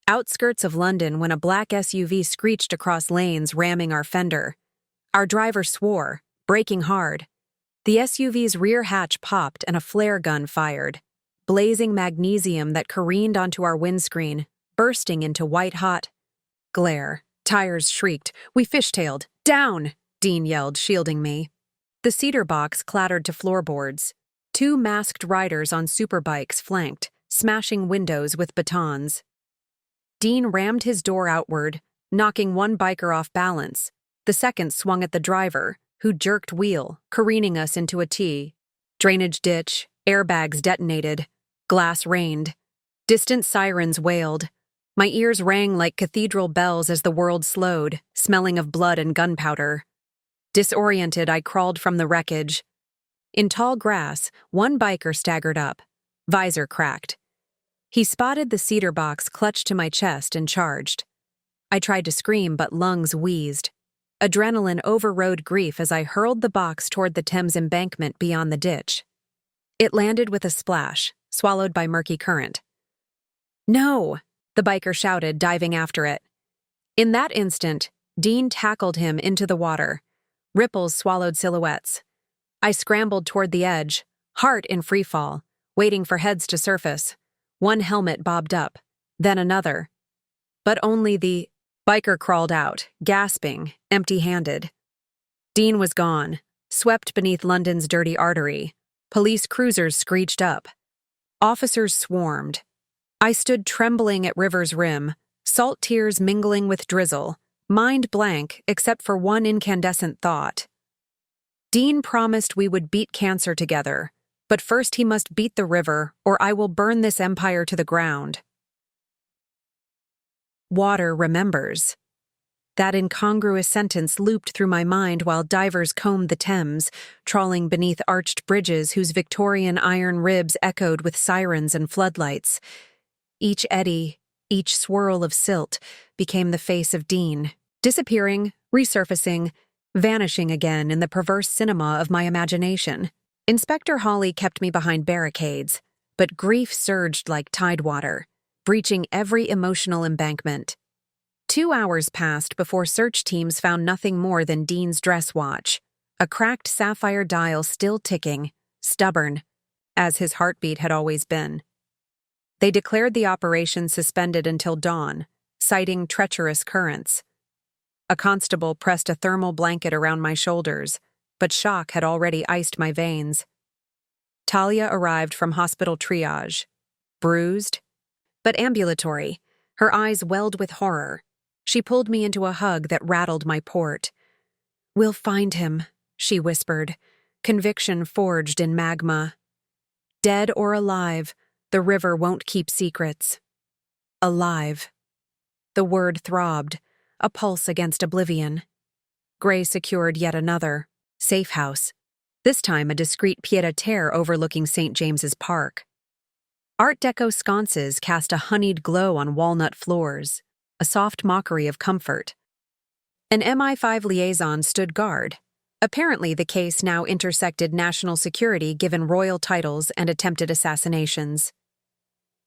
outskirts of London when a black SUV screeched across lanes, ramming our fender. Our driver swore, braking hard. The SUV's rear hatch popped and a flare gun fired, blazing magnesium that careened onto our windscreen, bursting into white-hot glare. Tires shrieked. We fishtailed. Down! Dean yelled, shielding me. The cedar box clattered to floorboards. 2 masked riders on superbikes flanked, smashing windows with batons. Dean rammed his door outward, knocking one biker off balance. The second swung at the driver, who jerked wheel, careening us into a T. Drainage ditch, airbags detonated, glass rained. Distant sirens wailed. My ears rang like cathedral bells as the world slowed, smelling of blood and gunpowder. Disoriented, I crawled from the wreckage. In tall grass, one biker staggered up, visor cracked. He spotted the cedar box clutched to my chest and charged. I tried to scream, but lungs wheezed. Adrenaline overrode grief as I hurled the box toward the Thames embankment beyond the ditch. It landed with a splash, swallowed by murky current. "No!" the biker shouted, diving after it. In that instant, Dean tackled him into the water. Ripples swallowed silhouettes. I scrambled toward the edge, heart in freefall, waiting for heads to surface. One helmet bobbed up, then another. But only the biker crawled out, gasping, empty-handed. Dean was gone, swept beneath London's dirty artery. Police cruisers screeched up. Officers swarmed. I stood trembling at river's rim, salt tears mingling with drizzle, mind blank except for one incandescent thought. Dean promised we would beat cancer together, but first he must beat the river, or I will burn this empire to the ground. Water remembers. That incongruous sentence looped through my mind while divers combed the Thames, trawling beneath arched bridges whose Victorian iron ribs echoed with sirens and floodlights. Each eddy, each swirl of silt, became the face of Dean, disappearing, resurfacing, vanishing again in the perverse cinema of my imagination. Inspector Hawley kept me behind barricades, but grief surged like tidewater, breaching every emotional embankment. 2 hours passed before search teams found nothing more than Dean's dress watch, a cracked sapphire dial still ticking, stubborn, as his heartbeat had always been. They declared the operation suspended until dawn, citing treacherous currents. A constable pressed a thermal blanket around my shoulders, but shock had already iced my veins. Talia arrived from hospital triage, bruised, but ambulatory, her eyes welled with horror. She pulled me into a hug that rattled my port. "We'll find him," she whispered, conviction forged in magma. Dead or alive, the river won't keep secrets. Alive. The word throbbed, a pulse against oblivion. Gray secured yet another, safe house, this time a discreet pied-à-terre overlooking St. James's Park. Art Deco sconces cast a honeyed glow on walnut floors, a soft mockery of comfort. An MI5 liaison stood guard. Apparently the case now intersected national security given royal titles and attempted assassinations.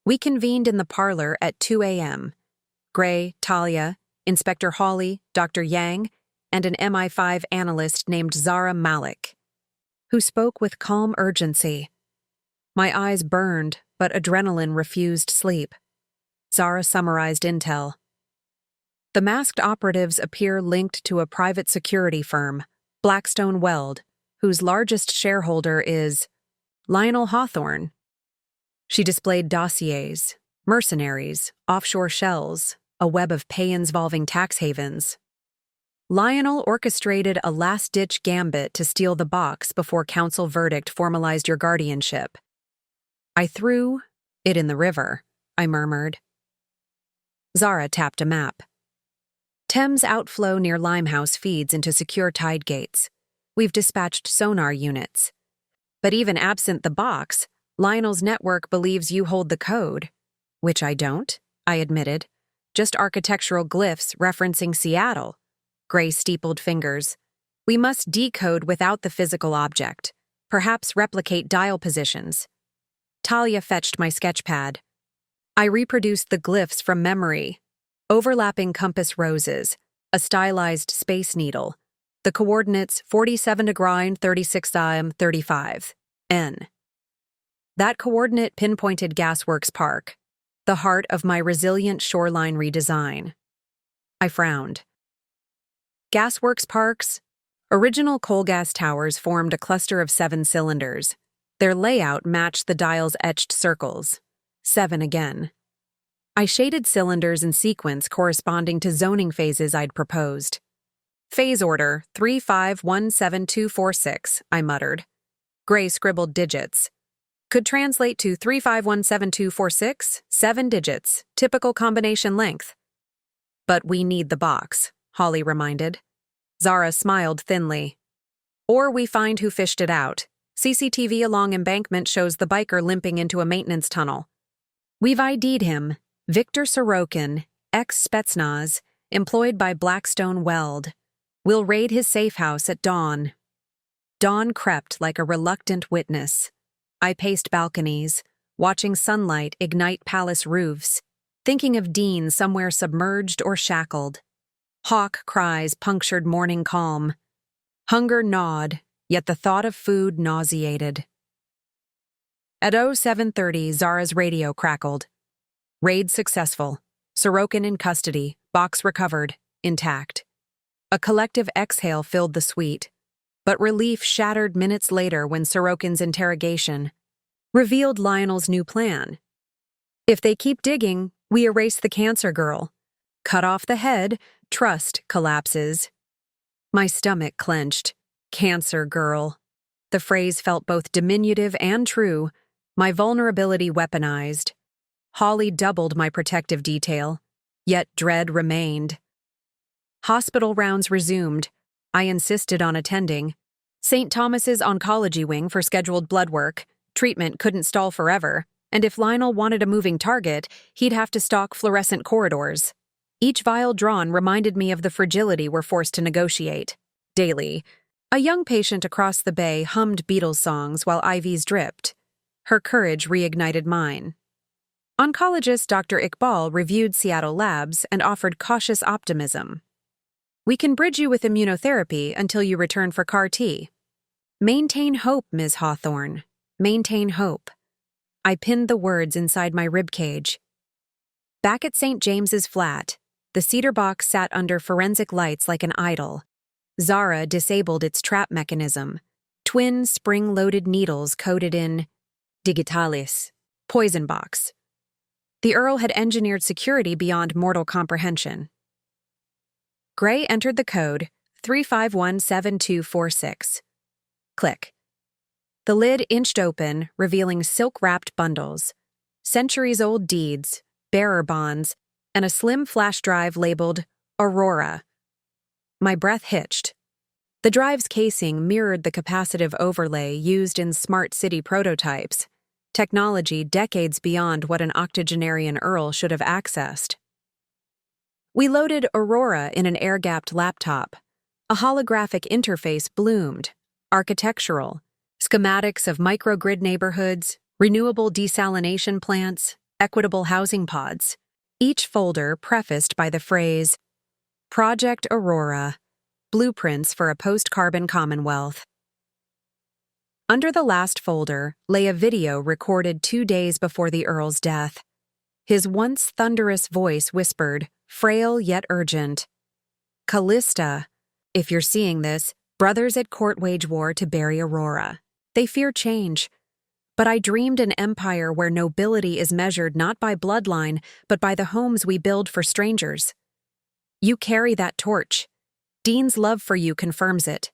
We convened in the parlor at 2 a.m. Gray, Talia, Inspector Hawley, Dr. Yang, and an MI5 analyst named Zara Malik, who spoke with calm urgency. My eyes burned, but adrenaline refused sleep. Zara summarized intel. The masked operatives appear linked to a private security firm, Blackstone Weld, whose largest shareholder is Lionel Hawthorne. She displayed dossiers, mercenaries, offshore shells, a web of pay-involving tax havens. Lionel orchestrated a last-ditch gambit to steal the box before council verdict formalized your guardianship. "I threw it in the river," I murmured. Zara tapped a map. Thames outflow near Limehouse feeds into secure tide gates. We've dispatched sonar units. But even absent the box, Lionel's network believes you hold the code. Which I don't, I admitted. Just architectural glyphs referencing Seattle. Gray steepled fingers. We must decode without the physical object. Perhaps replicate dial positions. Talia fetched my sketchpad. I reproduced the glyphs from memory. Overlapping compass roses, a stylized space needle, the coordinates 47 to grind 36 35 N. That coordinate pinpointed Gasworks Park, the heart of my resilient shoreline redesign. I frowned. Gasworks Park's original coal gas towers formed a cluster of 7 cylinders. Their layout matched the dial's etched circles. 7 again. I shaded cylinders in sequence corresponding to zoning phases I'd proposed. Phase order 3517246, I muttered. Gray scribbled digits. Could translate to 3517246, 7 digits, typical combination length. But we need the box, Holly reminded. Zara smiled thinly. Or we find who fished it out. CCTV along embankment shows the biker limping into a maintenance tunnel. We've ID'd him. Victor Sorokin, ex-Spetsnaz, employed by Blackstone Weld. We'll raid his safe house at dawn. Dawn crept like a reluctant witness. I paced balconies, watching sunlight ignite palace roofs, thinking of Dean somewhere submerged or shackled. Hawk cries punctured morning calm. Hunger gnawed, yet the thought of food nauseated. At 07:30, Zara's radio crackled. Raid successful. Sorokin in custody. Box recovered. Intact. A collective exhale filled the suite, but relief shattered minutes later when Sorokin's interrogation revealed Lionel's new plan. If they keep digging, we erase the cancer girl. Cut off the head, trust collapses. My stomach clenched. Cancer girl. The phrase felt both diminutive and true, my vulnerability weaponized. Holly doubled my protective detail, yet dread remained. Hospital rounds resumed. I insisted on attending. St. Thomas's oncology wing for scheduled blood work. Treatment couldn't stall forever, and if Lionel wanted a moving target, he'd have to stalk fluorescent corridors. Each vial drawn reminded me of the fragility we're forced to negotiate. Daily, a young patient across the bay hummed Beatles songs while IVs dripped. Her courage reignited mine. Oncologist Dr. Iqbal reviewed Seattle labs and offered cautious optimism. We can bridge you with immunotherapy until you return for CAR-T. Maintain hope, Ms. Hawthorne. Maintain hope. I pinned the words inside my ribcage. Back at St. James's Flat, the cedar box sat under forensic lights like an idol. Zara disabled its trap mechanism. Twin spring-loaded needles coated in digitalis, poison box. The Earl had engineered security beyond mortal comprehension. Gray entered the code 3517246. Click. The lid inched open, revealing silk-wrapped bundles, centuries-old deeds, bearer bonds, and a slim flash drive labeled Aurora. My breath hitched. The drive's casing mirrored the capacitive overlay used in smart city prototypes, technology decades beyond what an octogenarian Earl should have accessed. We loaded Aurora in an air-gapped laptop. A holographic interface bloomed, architectural, schematics of microgrid neighborhoods, renewable desalination plants, equitable housing pods, each folder prefaced by the phrase, Project Aurora, Blueprints for a Post-Carbon Commonwealth. Under the last folder lay a video recorded 2 days before the Earl's death. His once thunderous voice whispered, frail yet urgent, Callista, if you're seeing this, brothers at court wage war to bury Aurora. They fear change. But I dreamed an empire where nobility is measured not by bloodline, but by the homes we build for strangers. You carry that torch. Dean's love for you confirms it.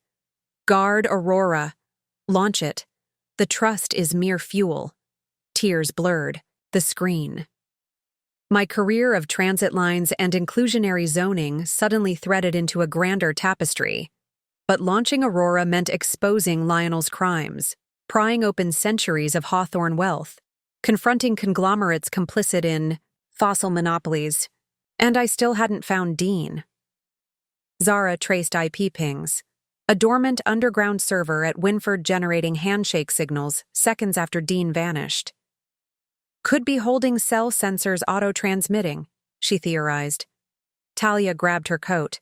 Guard Aurora. Launch it. The trust is mere fuel. Tears blurred the screen. My career of transit lines and inclusionary zoning suddenly threaded into a grander tapestry. But launching Aurora meant exposing Lionel's crimes, prying open centuries of Hawthorne wealth, confronting conglomerates complicit in fossil monopolies, and I still hadn't found Dean. Zara traced IP pings, a dormant underground server at Winford generating handshake signals seconds after Dean vanished. Could be holding cell sensors auto-transmitting, she theorized. Talia grabbed her coat.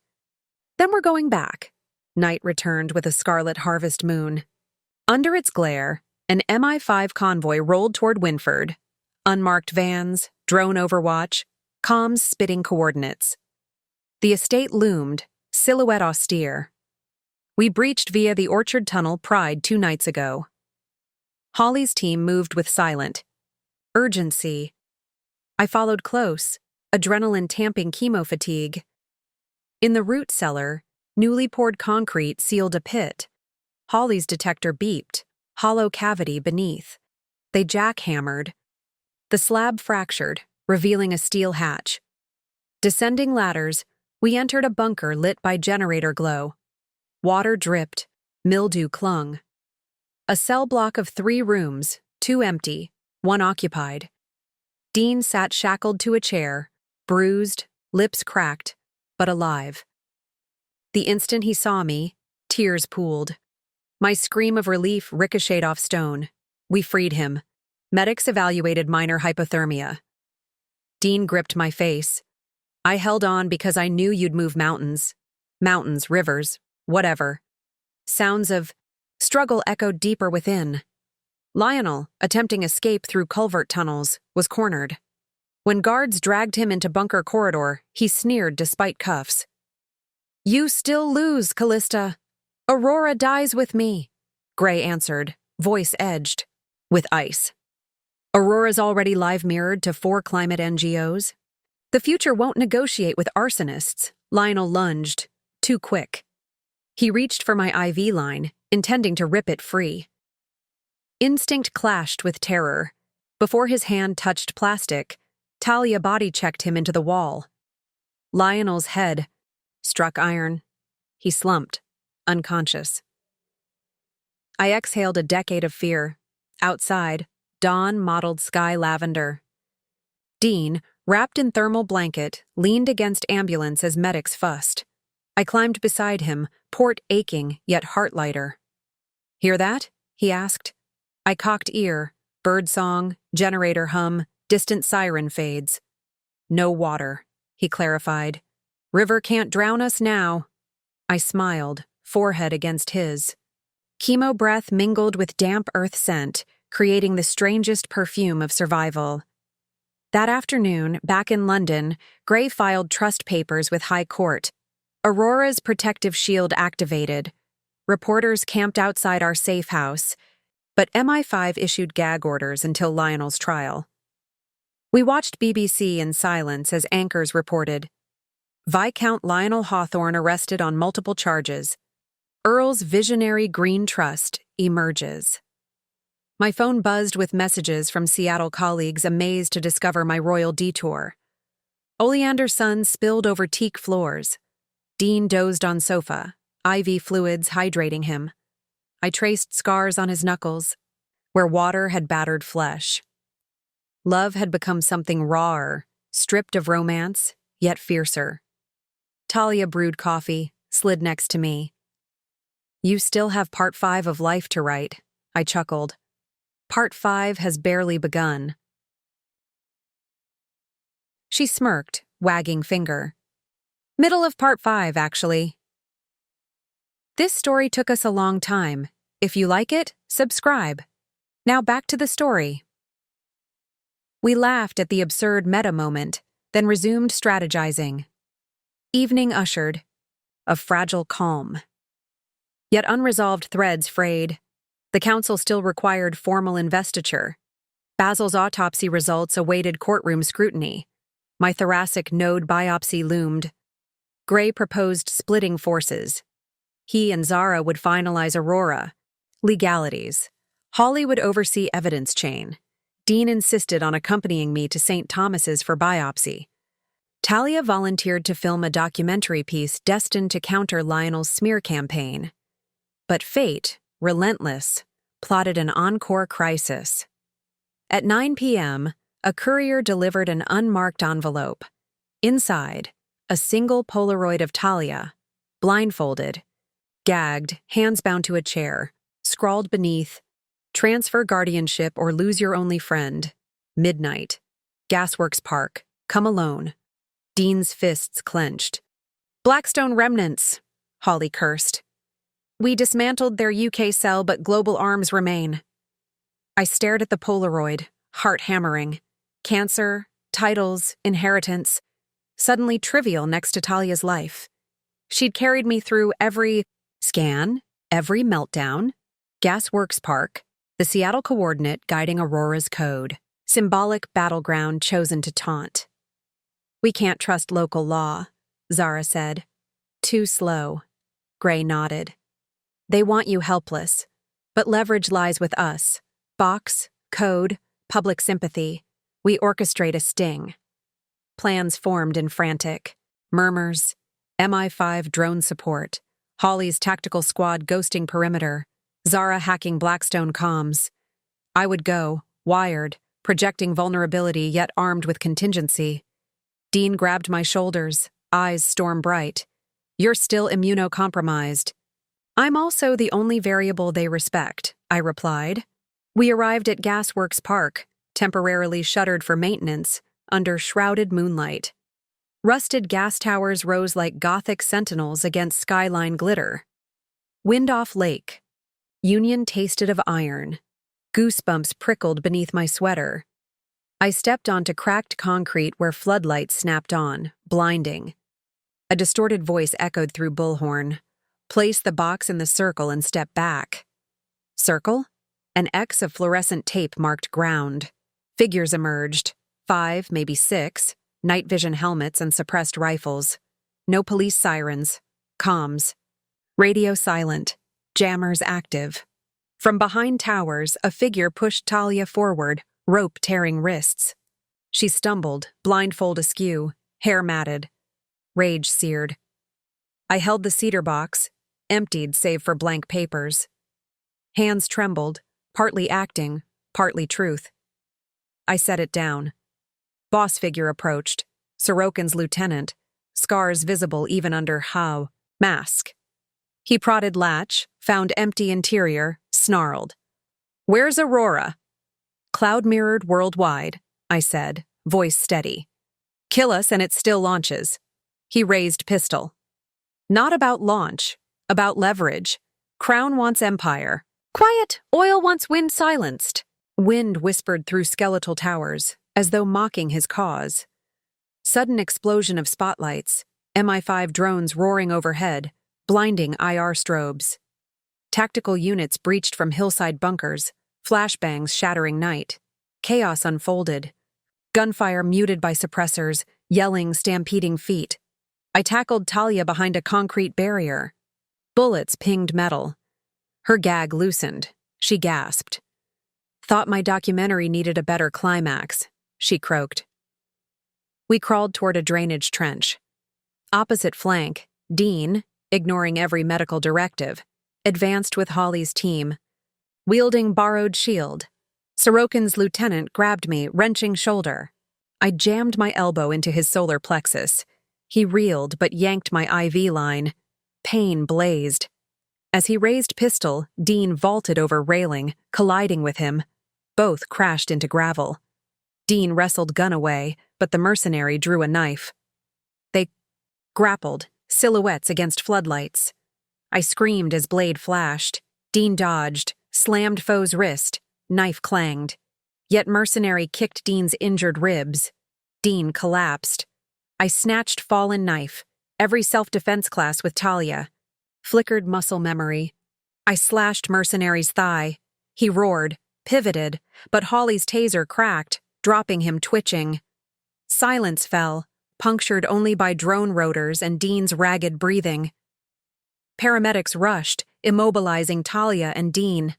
Then we're going back, night returned with a scarlet harvest moon. Under its glare, an MI5 convoy rolled toward Winford. Unmarked vans, drone overwatch, comms spitting coordinates. The estate loomed, silhouette austere. We breached via the Orchard Tunnel Pride 2 nights ago. Holly's team moved with silent urgency. I followed close, adrenaline tamping chemo fatigue. In the root cellar, newly poured concrete sealed a pit. Holly's detector beeped, hollow cavity beneath. They jackhammered. The slab fractured, revealing a steel hatch. Descending ladders, we entered a bunker lit by generator glow. Water dripped, mildew clung. A cell block of 3 rooms, 2 empty, 1 occupied. Dean sat shackled to a chair, bruised, lips cracked, but alive. The instant he saw me, tears pooled. My scream of relief ricocheted off stone. We freed him. Medics evaluated minor hypothermia. Dean gripped my face. I held on because I knew you'd move mountains. Mountains, rivers, whatever. Sounds of struggle echoed deeper within. Lionel, attempting escape through culvert tunnels, was cornered. When guards dragged him into bunker corridor, he sneered despite cuffs. You still lose, Callista. Aurora dies with me, Gray answered, voice edged, with ice. Aurora's already live mirrored to 4 climate NGOs. The future won't negotiate with arsonists, Lionel lunged, too quick. He reached for my IV line, intending to rip it free. Instinct clashed with terror. Before his hand touched plastic, Talia body-checked him into the wall. Lionel's head struck iron. He slumped, unconscious. I exhaled a decade of fear. Outside, dawn mottled sky lavender. Dean, wrapped in thermal blanket, leaned against ambulance as medics fussed. I climbed beside him, port aching yet heart lighter. Hear that? He asked. I cocked ear, bird song, generator hum, distant siren fades. No water, he clarified. River can't drown us now. I smiled, forehead against his. Chemo breath mingled with damp earth scent, creating the strangest perfume of survival. That afternoon, back in London, Gray filed trust papers with High Court. Aurora's protective shield activated. Reporters camped outside our safe house, but MI5 issued gag orders until Lionel's trial. We watched BBC in silence as anchors reported. Viscount Lionel Hawthorne arrested on multiple charges. Earl's visionary green trust emerges. My phone buzzed with messages from Seattle colleagues amazed to discover my royal detour. Oleander's son spilled over teak floors. Dean dozed on sofa, IV fluids hydrating him. I traced scars on his knuckles, where water had battered flesh. Love had become something rawer, stripped of romance, yet fiercer. Talia brewed coffee, slid next to me. You still have part 5 of life to write, I chuckled. Part 5 has barely begun. She smirked, wagging finger. Middle of part 5, actually. This story took us a long time. If you like it, subscribe. Now back to the story. We laughed at the absurd meta moment, then resumed strategizing. Evening ushered, a fragile calm. Yet unresolved threads frayed. The council still required formal investiture. Basil's autopsy results awaited courtroom scrutiny. My thoracic node biopsy loomed. Gray proposed splitting forces. He and Zara would finalize Aurora. Legalities. Holly would oversee evidence chain. Dean insisted on accompanying me to St. Thomas's for biopsy. Talia volunteered to film a documentary piece destined to counter Lionel's smear campaign. But fate, relentless, plotted an encore crisis. At 9 p.m., a courier delivered an unmarked envelope. Inside, a single Polaroid of Talia, blindfolded, gagged, hands bound to a chair, scrawled beneath, "Transfer guardianship or lose your only friend. Midnight. Gasworks Park. Come alone." Dean's fists clenched. "Blackstone remnants," Holly cursed. "We dismantled their UK cell, but global arms remain." I stared at the Polaroid, heart hammering. Cancer, titles, inheritance, suddenly trivial next to Talia's life. She'd carried me through every scan, every meltdown, Gasworks Park, the Seattle coordinate guiding Aurora's code, symbolic battleground chosen to taunt. "We can't trust local law," Zara said. "Too slow." Gray nodded. "They want you helpless, but leverage lies with us. Box, code, public sympathy. We orchestrate a sting." Plans formed in frantic. Murmurs, MI5 drone support, Holly's tactical squad ghosting perimeter, Zara hacking Blackstone comms. I would go, wired, projecting vulnerability yet armed with contingency. Dean grabbed my shoulders, eyes storm bright. "You're still immunocompromised." "I'm also the only variable they respect," I replied. We arrived at Gasworks Park, temporarily shuttered for maintenance, under shrouded moonlight. Rusted gas towers rose like Gothic sentinels against skyline glitter. Wind-off lake. Union tasted of iron. Goosebumps prickled beneath my sweater. I stepped onto cracked concrete where floodlights snapped on, blinding. A distorted voice echoed through bullhorn. "Place the box in the circle and step back." Circle? An X of fluorescent tape marked ground. Figures emerged. 5, maybe 6, night vision helmets and suppressed rifles. No police sirens. Comms. Radio silent. Jammers active. From behind towers, a figure pushed Talia forward, rope tearing wrists. She stumbled, blindfold askew, hair matted. Rage seared. I held the cedar box, emptied save for blank papers. Hands trembled, partly acting, partly truth. I set it down. Boss figure approached, Sorokin's lieutenant, scars visible even under how mask. He prodded latch, found empty interior, snarled. "Where's Aurora?" "Cloud mirrored worldwide," I said, voice steady. "Kill us and it still launches." He raised pistol. "Not about launch, about leverage. Crown wants empire. Quiet, oil wants wind silenced." Wind whispered through skeletal towers, as though mocking his cause. Sudden explosion of spotlights, MI5 drones roaring overhead, blinding IR strobes. Tactical units breached from hillside bunkers, flashbangs shattering night. Chaos unfolded. Gunfire muted by suppressors, yelling, stampeding feet. I tackled Talia behind a concrete barrier. Bullets pinged metal. Her gag loosened. She gasped. "Thought my documentary needed a better climax," she croaked. We crawled toward a drainage trench. Opposite flank, Dean, ignoring every medical directive, advanced with Holly's team. Wielding borrowed shield, Sorokin's lieutenant grabbed me, wrenching shoulder. I jammed my elbow into his solar plexus. He reeled but yanked my IV line. Pain blazed. As he raised pistol, Dean vaulted over railing, colliding with him. Both crashed into gravel. Dean wrestled gun away, but the mercenary drew a knife. They grappled, silhouettes against floodlights. I screamed as blade flashed. Dean dodged, slammed foe's wrist, knife clanged. Yet mercenary kicked Dean's injured ribs. Dean collapsed. I snatched fallen knife, every self-defense class with Talia. Flickered muscle memory. I slashed mercenary's thigh. He roared, pivoted, but Holly's taser cracked, dropping him twitching. Silence fell, punctured only by drone rotors and Dean's ragged breathing. Paramedics rushed, immobilizing Talia and Dean.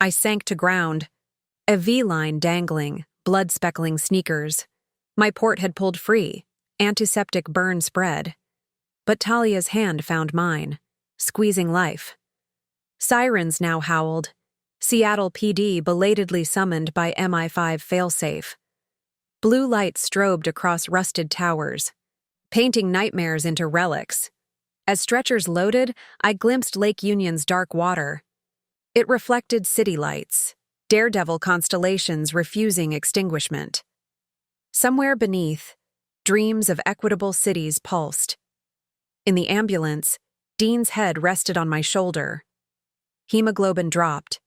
I sank to ground. A V-line dangling, blood-speckling sneakers. My port had pulled free, antiseptic burn spread. But Talia's hand found mine, squeezing life. Sirens now howled. Seattle PD belatedly summoned by MI5 failsafe. Blue lights strobed across rusted towers, painting nightmares into relics. As stretchers loaded, I glimpsed Lake Union's dark water. It reflected city lights, daredevil constellations refusing extinguishment. Somewhere beneath, dreams of equitable cities pulsed. In the ambulance, Dean's head rested on my shoulder. Hemoglobin dropped.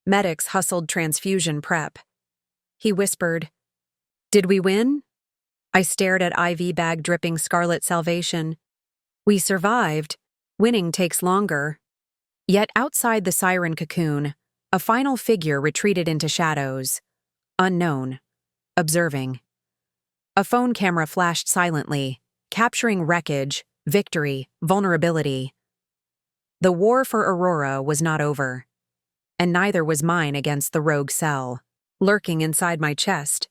Medics hustled transfusion prep. He whispered, "Did we win?" I stared at IV bag dripping scarlet salvation. We survived. Winning takes longer. Yet outside the siren cocoon, a final figure retreated into shadows. Unknown. Observing. A phone camera flashed silently, capturing wreckage, victory, vulnerability. The war for Aurora was not over. And neither was mine against the rogue cell, lurking inside my chest.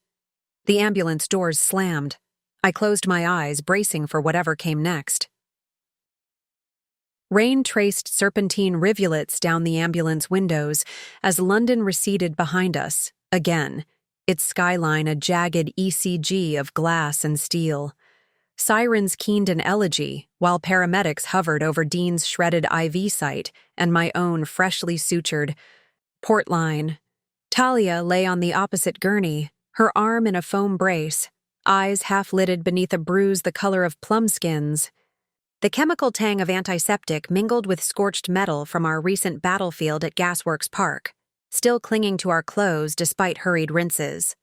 The ambulance doors slammed. I closed my eyes, bracing for whatever came next. Rain traced serpentine rivulets down the ambulance windows as London receded behind us, again, its skyline a jagged ECG of glass and steel. Sirens keened an elegy, while paramedics hovered over Dean's shredded IV site and my own freshly sutured port line. Talia lay on the opposite gurney, her arm in a foam brace, eyes half-lidded beneath a bruise the color of plum skins. The chemical tang of antiseptic mingled with scorched metal from our recent battlefield at Gasworks Park, still clinging to our clothes despite hurried rinses.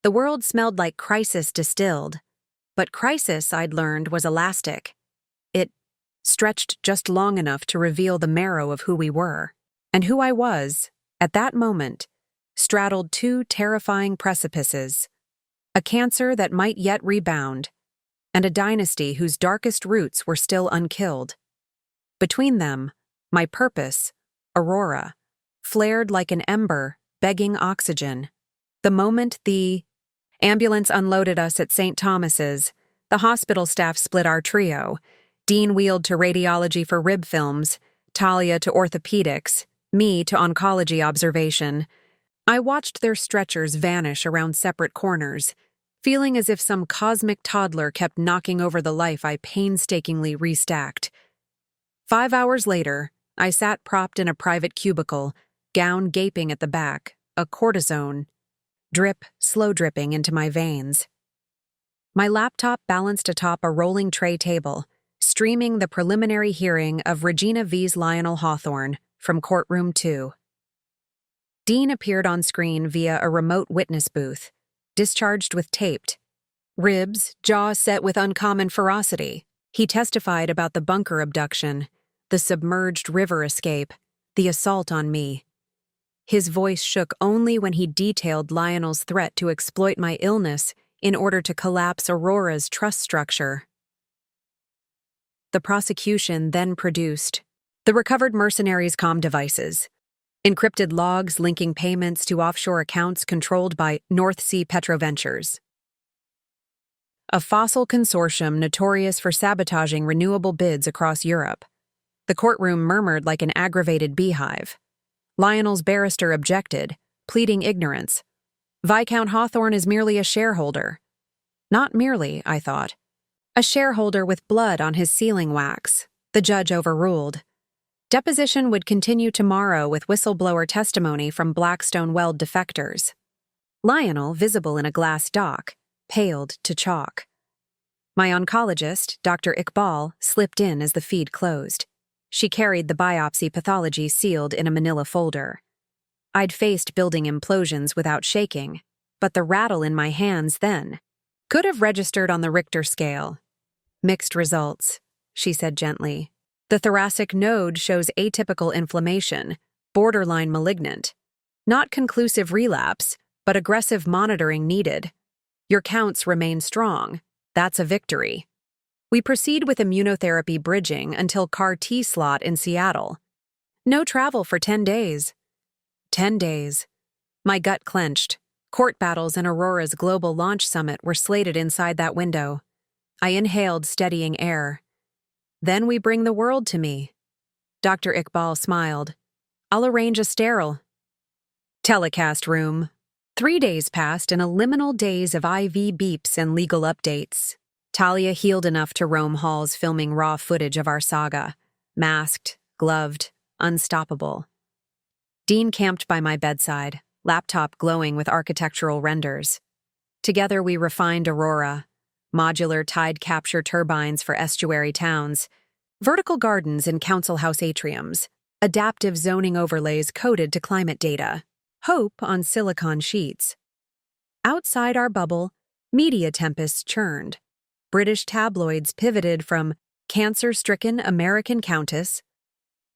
The world smelled like crisis distilled, but crisis, I'd learned, was elastic. It stretched just long enough to reveal the marrow of who we were. And who I was, at that moment, straddled two terrifying precipices: a cancer that might yet rebound, and a dynasty whose darkest roots were still unkilled. Between them, my purpose, Aurora, flared like an ember, begging oxygen. The moment the ambulance unloaded us at St. Thomas's, the hospital staff split our trio. Dean wheeled to radiology for rib films, Talia to orthopedics, me to oncology observation. I watched their stretchers vanish around separate corners, feeling as if some cosmic toddler kept knocking over the life I painstakingly restacked. 5 hours later, I sat propped in a private cubicle, gown gaping at the back, a cortisone drip slow dripping into my veins. My laptop balanced atop a rolling tray table, streaming the preliminary hearing of Regina V's Lionel Hawthorne from Courtroom 2. Dean appeared on screen via a remote witness booth, discharged with taped ribs, jaw set with uncommon ferocity. He testified about the bunker abduction, the submerged river escape, the assault on me. His voice shook only when he detailed Lionel's threat to exploit my illness in order to collapse Aurora's trust structure. The prosecution then produced the recovered mercenaries' comm devices, encrypted logs linking payments to offshore accounts controlled by North Sea Petroventures, a fossil consortium notorious for sabotaging renewable bids across Europe. The courtroom murmured like an aggravated beehive. Lionel's barrister objected, pleading ignorance. Viscount Hawthorne is merely a shareholder. Not merely, I thought. A shareholder with blood on his sealing wax. The judge overruled. Deposition would continue tomorrow with whistleblower testimony from Blackstone Weld defectors. Lionel, visible in a glass dock, paled to chalk. My oncologist, Dr. Iqbal, slipped in as the feed closed. She carried the biopsy pathology sealed in a manila folder. I'd faced building implosions without shaking, but the rattle in my hands then could have registered on the Richter scale. Mixed results, she said gently. The thoracic node shows atypical inflammation, borderline malignant. Not conclusive relapse, but aggressive monitoring needed. Your counts remain strong. That's a victory. We proceed with immunotherapy bridging until CAR-T slot in Seattle. No travel for 10 days. 10 days. My gut clenched. Court battles and Aurora's global launch summit were slated inside that window. I inhaled steadying air. Then we bring the world to me. Dr. Iqbal smiled. I'll arrange a sterile. Telecast room. 3 days passed in a liminal daze of IV beeps and legal updates. Talia healed enough to roam halls filming raw footage of our saga. Masked, gloved, unstoppable. Dean camped by my bedside, laptop glowing with architectural renders. Together we refined Aurora, modular tide capture turbines for estuary towns, vertical gardens in council house atriums, adaptive zoning overlays coded to climate data, hope on silicon sheets. Outside our bubble, media tempests churned. British tabloids pivoted from cancer-stricken American countess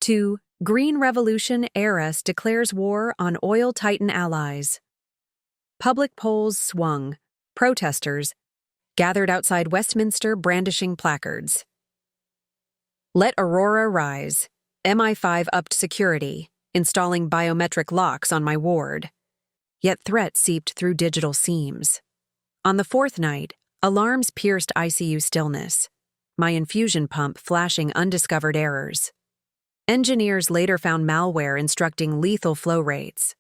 to Green Revolution heiress declares war on oil titan allies. Public polls swung. Protesters gathered outside Westminster brandishing placards. Let Aurora rise. MI5 upped security, installing biometric locks on my ward. Yet threat seeped through digital seams. On the 4th night, alarms pierced ICU stillness, my infusion pump flashing undiscovered errors. Engineers later found malware instructing lethal flow rates.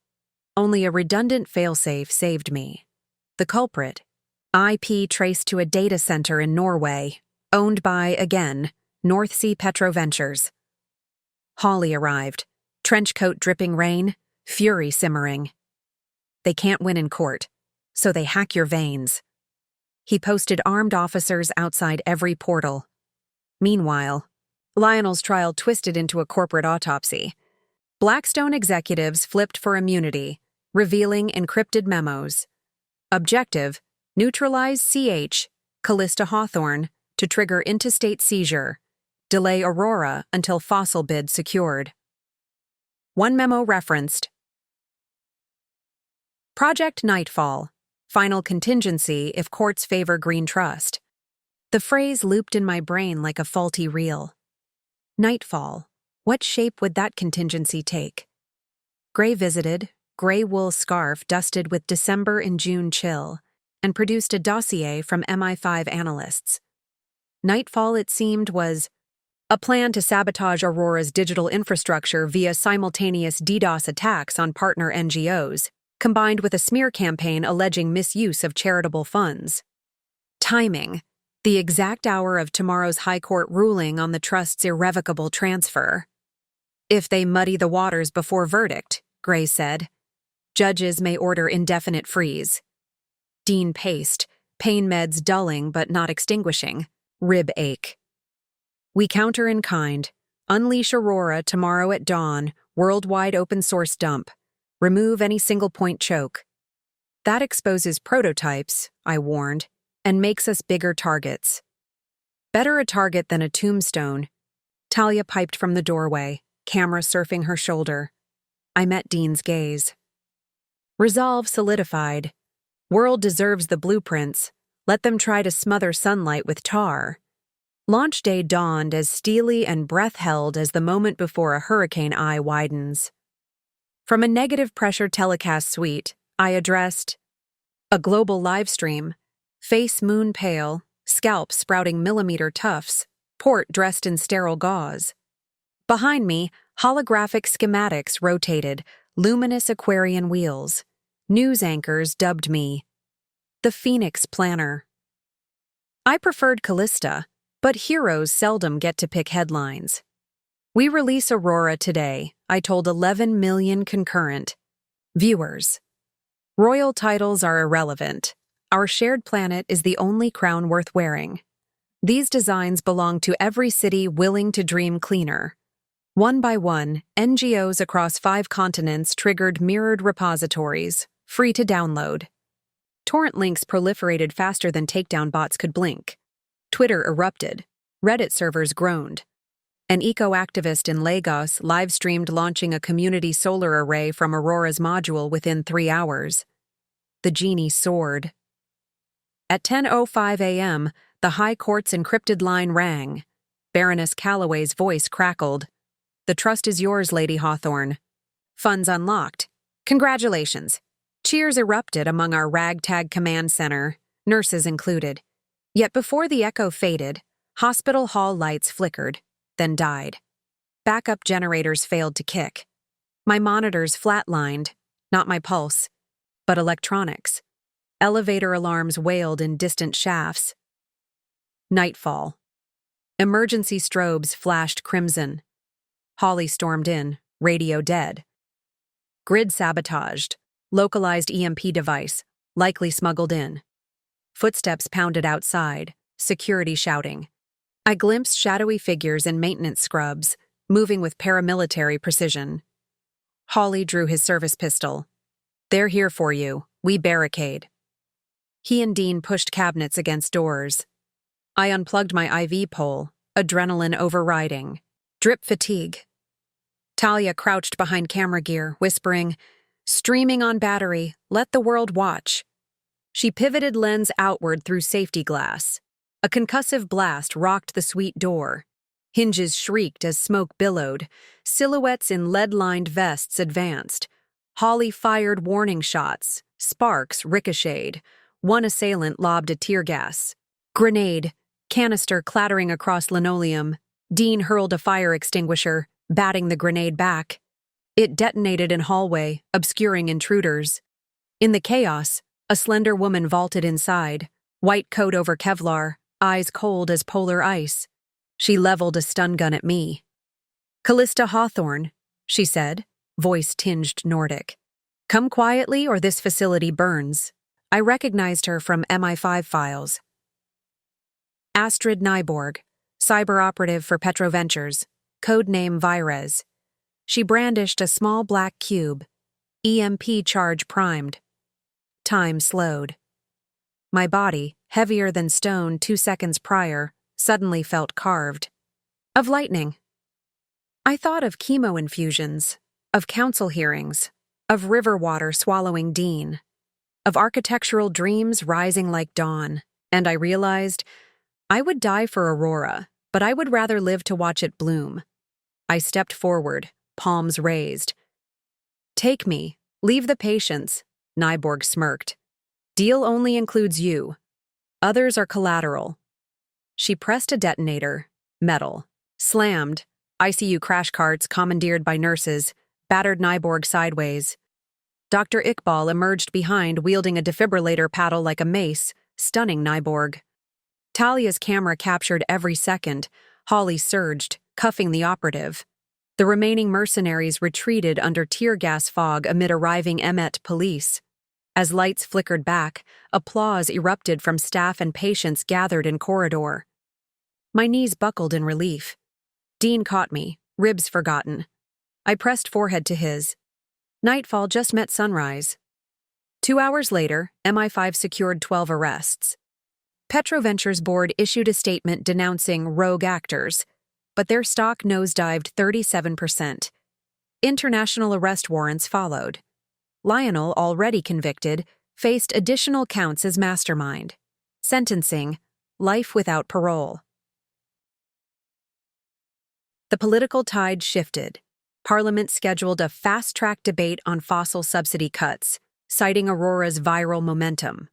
Only a redundant failsafe saved me. The culprit, IP traced to a data center in Norway, owned by, again, North Sea Petro Ventures. Hawley arrived, trenchcoat dripping rain, fury simmering. They can't win in court, so they hack your veins. He posted armed officers outside every portal. Meanwhile, Lionel's trial twisted into a corporate autopsy. Blackstone executives flipped for immunity, revealing encrypted memos. Objective, neutralize CH, Callista Hawthorne, to trigger interstate seizure. Delay Aurora until fossil bid secured. One memo referenced. Project Nightfall, final contingency if courts favor Green Trust. The phrase looped in my brain like a faulty reel. Nightfall. What shape would that contingency take? Gray visited, gray wool scarf dusted with December and June chill, and produced a dossier from MI5 analysts. Nightfall, it seemed, was a plan to sabotage Aurora's digital infrastructure via simultaneous DDoS attacks on partner NGOs, combined with a smear campaign alleging misuse of charitable funds. Timing. The exact hour of tomorrow's High Court ruling on the Trust's irrevocable transfer. If they muddy the waters before verdict, Gray said, judges may order indefinite freeze. Dean paced, pain meds dulling but not extinguishing, rib ache. We counter in kind. Unleash Aurora tomorrow at dawn, worldwide open source dump. Remove any single point choke. That exposes prototypes, I warned, and makes us bigger targets. Better a target than a tombstone. Talia piped from the doorway, camera surfing her shoulder. I met Dean's gaze. Resolve solidified. World deserves the blueprints. Let them try to smother sunlight with tar. Launch day dawned as steely and breath-held as the moment before a hurricane eye widens. From a negative pressure telecast suite, I addressed a global live stream. Face moon pale, scalp sprouting millimeter tufts, port dressed in sterile gauze. Behind me, holographic schematics rotated, luminous Aquarian wheels. News anchors dubbed me the Phoenix Planner. I preferred Callista, but heroes seldom get to pick headlines. We release Aurora today, I told 11 million concurrent viewers. Royal titles are irrelevant. Our shared planet is the only crown worth wearing. These designs belong to every city willing to dream cleaner. One by one, NGOs across 5 continents triggered mirrored repositories, free to download. Torrent links proliferated faster than takedown bots could blink. Twitter erupted. Reddit servers groaned. An eco-activist in Lagos live-streamed launching a community solar array from Aurora's module within 3 hours. The genie soared. At 10:05 a.m., the High Court's encrypted line rang. Baroness Calloway's voice crackled. The trust is yours, Lady Hawthorne. Funds unlocked. Congratulations. Cheers erupted among our ragtag command center, nurses included. Yet before the echo faded, hospital hall lights flickered, then died. Backup generators failed to kick. My monitors flatlined, not my pulse, but electronics. Elevator alarms wailed in distant shafts. Nightfall. Emergency strobes flashed crimson. Holly stormed in, radio dead. Grid sabotaged. Localized EMP device, likely smuggled in. Footsteps pounded outside, security shouting. I glimpsed shadowy figures in maintenance scrubs, moving with paramilitary precision. Hawley drew his service pistol. "They're here for you. We barricade." He and Dean pushed cabinets against doors. I unplugged my IV pole, adrenaline overriding. Drip fatigue. Talia crouched behind camera gear, whispering, "Streaming on battery, let the world watch." She pivoted lens outward through safety glass. A concussive blast rocked the suite door. Hinges shrieked as smoke billowed. Silhouettes in lead-lined vests advanced. Holly fired warning shots. Sparks ricocheted. One assailant lobbed a tear gas. Grenade. Canister clattering across linoleum. Dean hurled a fire extinguisher, batting the grenade back. It detonated in hallway, obscuring intruders. In the chaos, a slender woman vaulted inside, white coat over Kevlar, eyes cold as polar ice. She leveled a stun gun at me. "Callista Hawthorne," she said, voice tinged Nordic. "Come quietly or this facility burns." I recognized her from MI5 files. Astrid Nyborg, cyber operative for Petroventures, codename Vires. She brandished a small black cube, EMP charge primed. Time slowed. My body, heavier than stone 2 seconds prior, suddenly felt carved. Of lightning. I thought of chemo infusions, of council hearings, of river water swallowing Dean, of architectural dreams rising like dawn, and I realized I would die for Aurora, but I would rather live to watch it bloom. I stepped forward, palms raised. "Take me. Leave the patients," Nyborg smirked. "Deal only includes you. Others are collateral." She pressed a detonator, metal, slammed, ICU crash carts commandeered by nurses, battered Nyborg sideways. Dr. Iqbal emerged behind wielding a defibrillator paddle like a mace, stunning Nyborg. Talia's camera captured every second. Holly surged, cuffing the operative. The remaining mercenaries retreated under tear gas fog amid arriving Emmet police. As lights flickered back, applause erupted from staff and patients gathered in corridor. My knees buckled in relief. Dean caught me, ribs forgotten. I pressed forehead to his. Nightfall just met sunrise. 2 hours later, MI5 secured 12 arrests. Petroventures board issued a statement denouncing rogue actors, but their stock nosedived 37%. International arrest warrants followed. Lionel, already convicted, faced additional counts as mastermind. Sentencing, life without parole. The political tide shifted. Parliament scheduled a fast-track debate on fossil subsidy cuts, citing Aurora's viral momentum.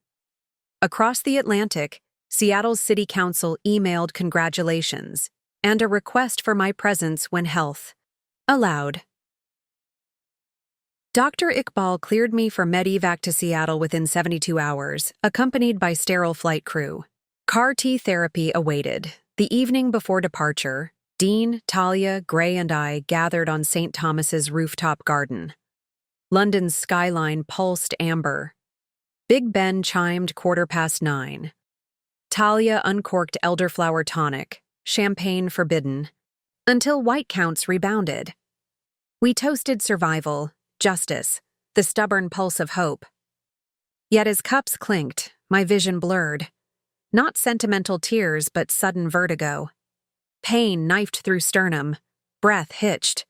Across the Atlantic, Seattle's City Council emailed congratulations and a request for my presence when health allowed. Dr. Iqbal cleared me for medevac to Seattle within 72 hours, accompanied by sterile flight crew. CAR-T therapy awaited. The evening before departure, Dean, Talia, Gray, and I gathered on St. Thomas's rooftop garden. London's skyline pulsed amber. Big Ben chimed 9:15. Talia uncorked elderflower tonic, champagne forbidden, until white counts rebounded. We toasted survival, justice, the stubborn pulse of hope. Yet as cups clinked, my vision blurred. Not sentimental tears, but sudden vertigo. Pain knifed through sternum, breath hitched.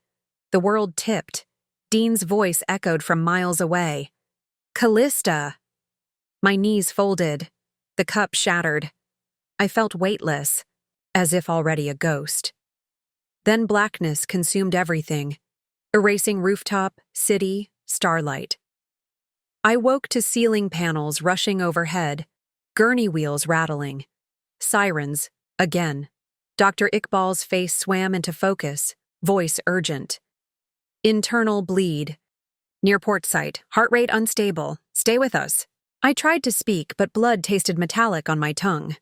The world tipped. Dean's voice echoed from miles away. "Callista!" My knees folded. The cup shattered. I felt weightless, as if already a ghost. Then blackness consumed everything, erasing rooftop, city, starlight. I woke to ceiling panels rushing overhead, gurney wheels rattling. Sirens, again. Dr. Iqbal's face swam into focus, voice urgent. Internal bleed. Near port site, heart rate unstable. Stay with us. I tried to speak, but blood tasted metallic on my tongue.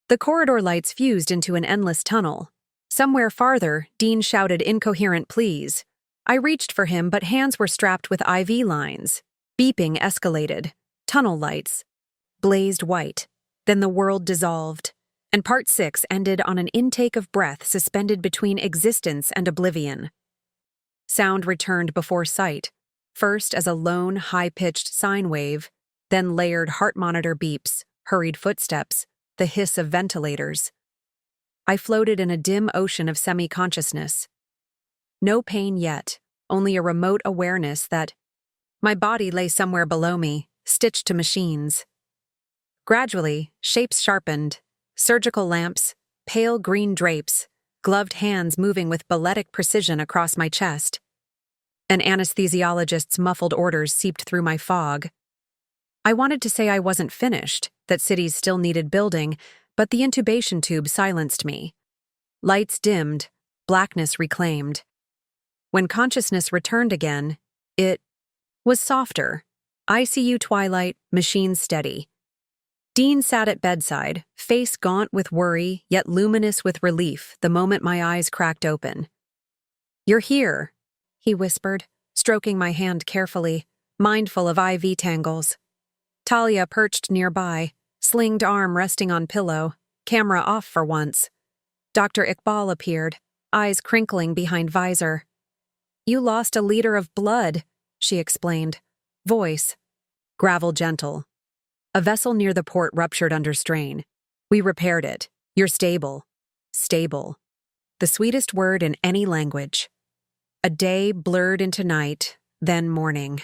The corridor lights fused into an endless tunnel. Somewhere farther, Dean shouted incoherent pleas. I reached for him, but hands were strapped with IV lines. Beeping escalated. Tunnel lights blazed white. Then the world dissolved, and Part 6 ended on an intake of breath suspended between existence and oblivion. Sound returned before sight, first as a lone, high-pitched sine wave, then layered heart monitor beeps, hurried footsteps, the hiss of ventilators. I floated in a dim ocean of semi-consciousness. No pain yet, only a remote awareness that my body lay somewhere below me, stitched to machines. Gradually, shapes sharpened, surgical lamps, pale green drapes, gloved hands moving with balletic precision across my chest. An anesthesiologist's muffled orders seeped through my fog. I wanted to say I wasn't finished, that cities still needed building, but the intubation tube silenced me. Lights dimmed, blackness reclaimed. When consciousness returned again, it was softer. ICU twilight, machines steady. Dean sat at bedside, face gaunt with worry, yet luminous with relief the moment my eyes cracked open. "You're here," he whispered, stroking my hand carefully, mindful of IV tangles. Talia perched nearby, slinged arm resting on pillow, camera off for once. Dr. Iqbal appeared, eyes crinkling behind visor. "You lost a liter of blood," she explained. Voice, gravel gentle. "A vessel near the port ruptured under strain. We repaired it. You're stable." Stable. The sweetest word in any language. A day blurred into night, then morning.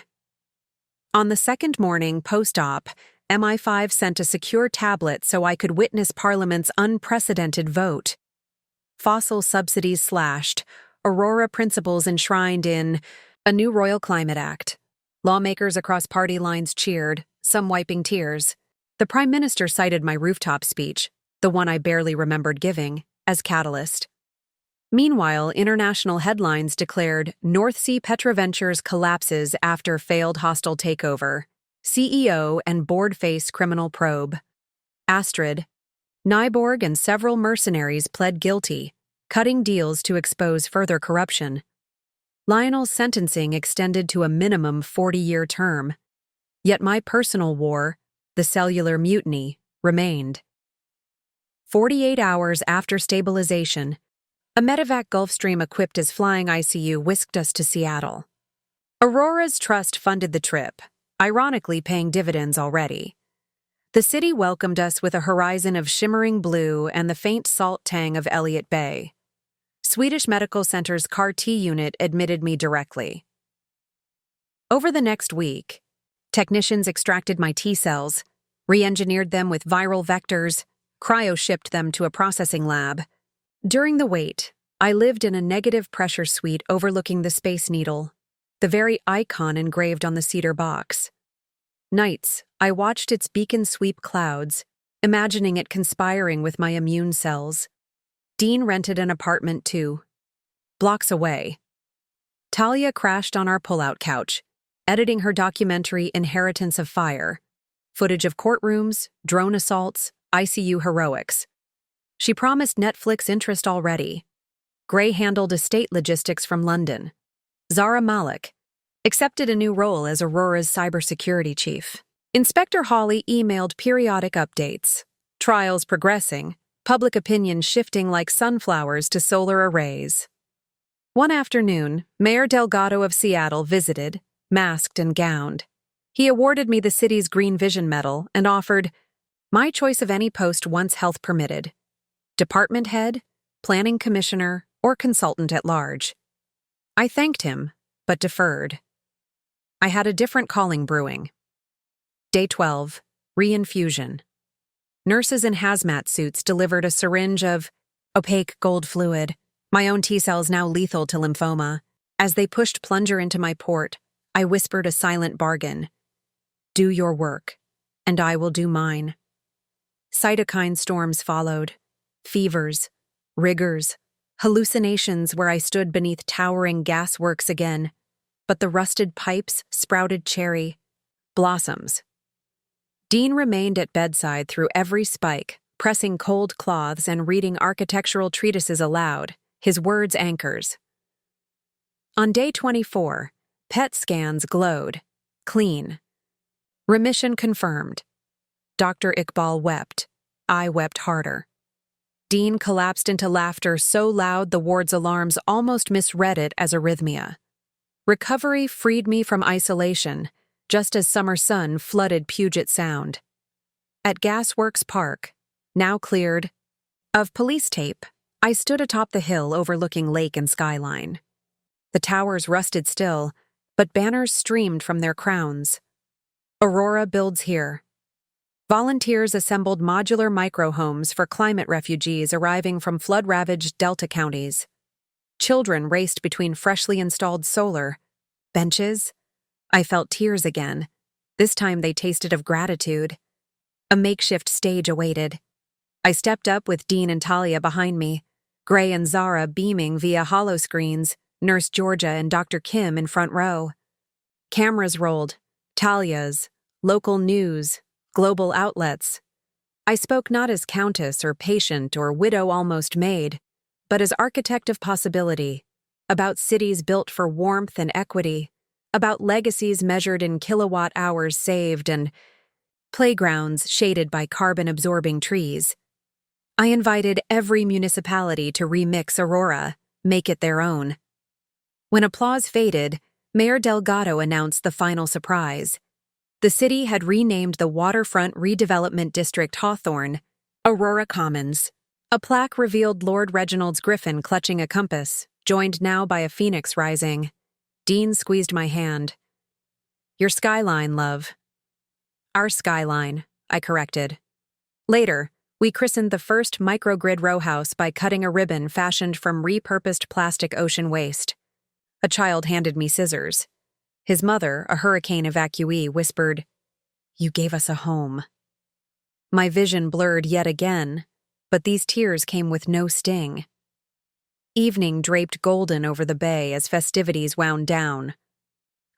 On the second morning, post-op, MI5 sent a secure tablet so I could witness Parliament's unprecedented vote. Fossil subsidies slashed, Aurora principles enshrined in a new Royal Climate Act. Lawmakers across party lines cheered, some wiping tears. The Prime Minister cited my rooftop speech, the one I barely remembered giving, as catalyst. Meanwhile, international headlines declared North Sea Petroventures collapses after failed hostile takeover. CEO and board face criminal probe. Astrid. Nyborg and several mercenaries pled guilty, cutting deals to expose further corruption. Lionel's sentencing extended to a minimum 40-year term. Yet my personal war, the cellular mutiny, remained. 48 hours after stabilization, a medevac Gulfstream equipped as flying ICU whisked us to Seattle. Aurora's trust funded the trip, ironically paying dividends already. The city welcomed us with a horizon of shimmering blue and the faint salt tang of Elliott Bay. Swedish Medical Center's CAR-T unit admitted me directly. Over the next week, technicians extracted my T-cells, re-engineered them with viral vectors, cryo-shipped them to a processing lab. During the wait, I lived in a negative pressure suite overlooking the Space Needle, the very icon engraved on the cedar box. Nights, I watched its beacon sweep clouds, imagining it conspiring with my immune cells. Dean rented an apartment too, blocks away. Talia crashed on our pull-out couch, editing her documentary Inheritance of Fire, footage of courtrooms, drone assaults, ICU heroics. She promised Netflix interest already. Gray handled estate logistics from London. Zara Malik accepted a new role as Aurora's cybersecurity chief. Inspector Hawley emailed periodic updates. Trials progressing, public opinion shifting like sunflowers to solar arrays. One afternoon, Mayor Delgado of Seattle visited, masked and gowned. He awarded me the city's Green Vision Medal and offered my choice of any post once health permitted: department head, planning commissioner, or consultant at large. I thanked him, but deferred. I had a different calling brewing. Day 12, reinfusion. Nurses in hazmat suits delivered a syringe of opaque gold fluid, my own T-cells now lethal to lymphoma. As they pushed plunger into my port, I whispered a silent bargain. Do your work, and I will do mine. Cytokine storms followed. Fevers, rigors, hallucinations where I stood beneath towering gasworks again, but the rusted pipes sprouted cherry blossoms. Dean remained at bedside through every spike, pressing cold cloths and reading architectural treatises aloud, his words anchors. On day 24, PET scans glowed, clean. Remission confirmed. Dr. Iqbal wept. I wept harder. Dean collapsed into laughter so loud the ward's alarms almost misread it as arrhythmia. Recovery freed me from isolation, just as summer sun flooded Puget Sound. At Gasworks Park, now cleared of police tape, I stood atop the hill overlooking lake and skyline. The towers rusted still, but banners streamed from their crowns. Aurora builds here. Volunteers assembled modular microhomes for climate refugees arriving from flood-ravaged Delta counties. Children raced between freshly installed solar benches. I felt tears again. This time they tasted of gratitude. A makeshift stage awaited. I stepped up with Dean and Talia behind me, Gray and Zara beaming via holoscreens, Nurse Georgia and Dr. Kim in front row. Cameras rolled, Talia's, local news, global outlets. I spoke not as countess or patient or widow almost maid, but as architect of possibility, about cities built for warmth and equity, about legacies measured in kilowatt hours saved and playgrounds shaded by carbon-absorbing trees. I invited every municipality to remix Aurora, make it their own. When applause faded, Mayor Delgado announced the final surprise. The city had renamed the Waterfront Redevelopment District Hawthorne, Aurora Commons. A plaque revealed Lord Reginald's griffin clutching a compass, joined now by a phoenix rising. Dean squeezed my hand. Your skyline, love. Our skyline, I corrected. Later, we christened the first microgrid row house by cutting a ribbon fashioned from repurposed plastic ocean waste. A child handed me scissors. His mother, a hurricane evacuee, whispered, "You gave us a home." My vision blurred yet again, but these tears came with no sting. Evening draped golden over the bay as festivities wound down.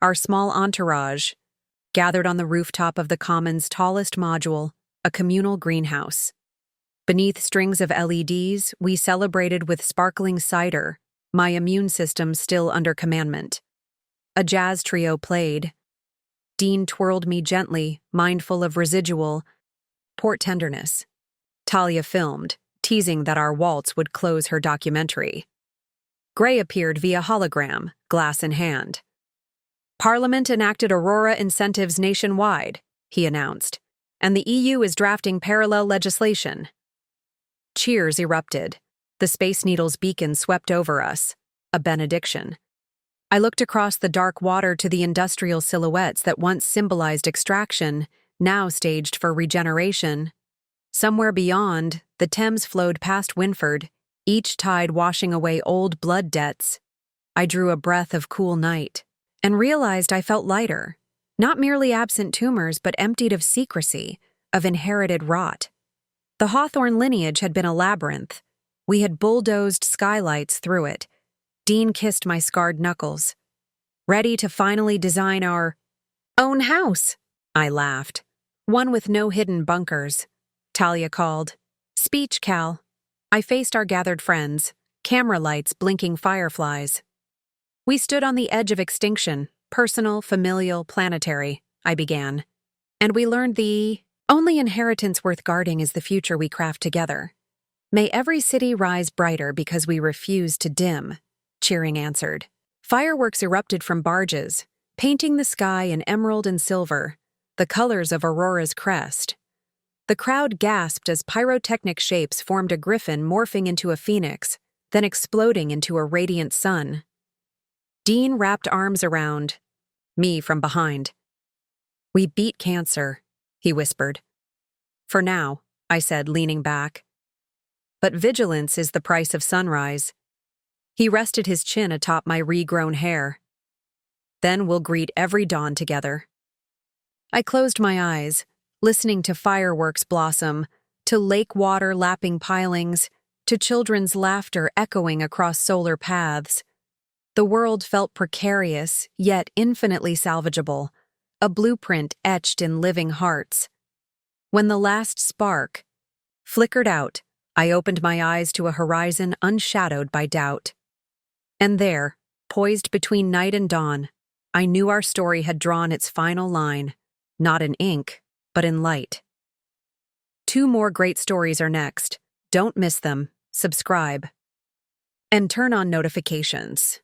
Our small entourage gathered on the rooftop of the Commons' tallest module, a communal greenhouse. Beneath strings of LEDs, we celebrated with sparkling cider, my immune system still under commandment. A jazz trio played. Dean twirled me gently, mindful of residual port tenderness. Talia filmed, teasing that our waltz would close her documentary. Gray appeared via hologram, glass in hand. Parliament enacted Aurora incentives nationwide, he announced, and the EU is drafting parallel legislation. Cheers erupted. The Space Needle's beacon swept over us, a benediction. I looked across the dark water to the industrial silhouettes that once symbolized extraction, now staged for regeneration. Somewhere beyond, the Thames flowed past Winford, each tide washing away old blood debts. I drew a breath of cool night, and realized I felt lighter, not merely absent tumors, but emptied of secrecy, of inherited rot. The Hawthorne lineage had been a labyrinth. We had bulldozed skylights through it. Dean kissed my scarred knuckles. Ready to finally design our own house, I laughed. One with no hidden bunkers. Talia called. Speech, Cal. I faced our gathered friends, camera lights blinking fireflies. We stood on the edge of extinction, personal, familial, planetary, I began. And we learned the only inheritance worth guarding is the future we craft together. May every city rise brighter because we refuse to dim, cheering answered. Fireworks erupted from barges, painting the sky in emerald and silver, the colors of Aurora's crest. The crowd gasped as pyrotechnic shapes formed a griffin morphing into a phoenix, then exploding into a radiant sun. Dean wrapped arms around me from behind. We beat cancer, he whispered. For now, I said, leaning back. But vigilance is the price of sunrise. He rested his chin atop my regrown hair. Then we'll greet every dawn together. I closed my eyes, listening to fireworks blossom, to lake water lapping pilings, to children's laughter echoing across solar paths. The world felt precarious, yet infinitely salvageable, a blueprint etched in living hearts. When the last spark flickered out, I opened my eyes to a horizon unshadowed by doubt. And there, poised between night and dawn, I knew our story had drawn its final line, not in ink, but in light. 2 more great stories are next. Don't miss them, subscribe, and turn on notifications.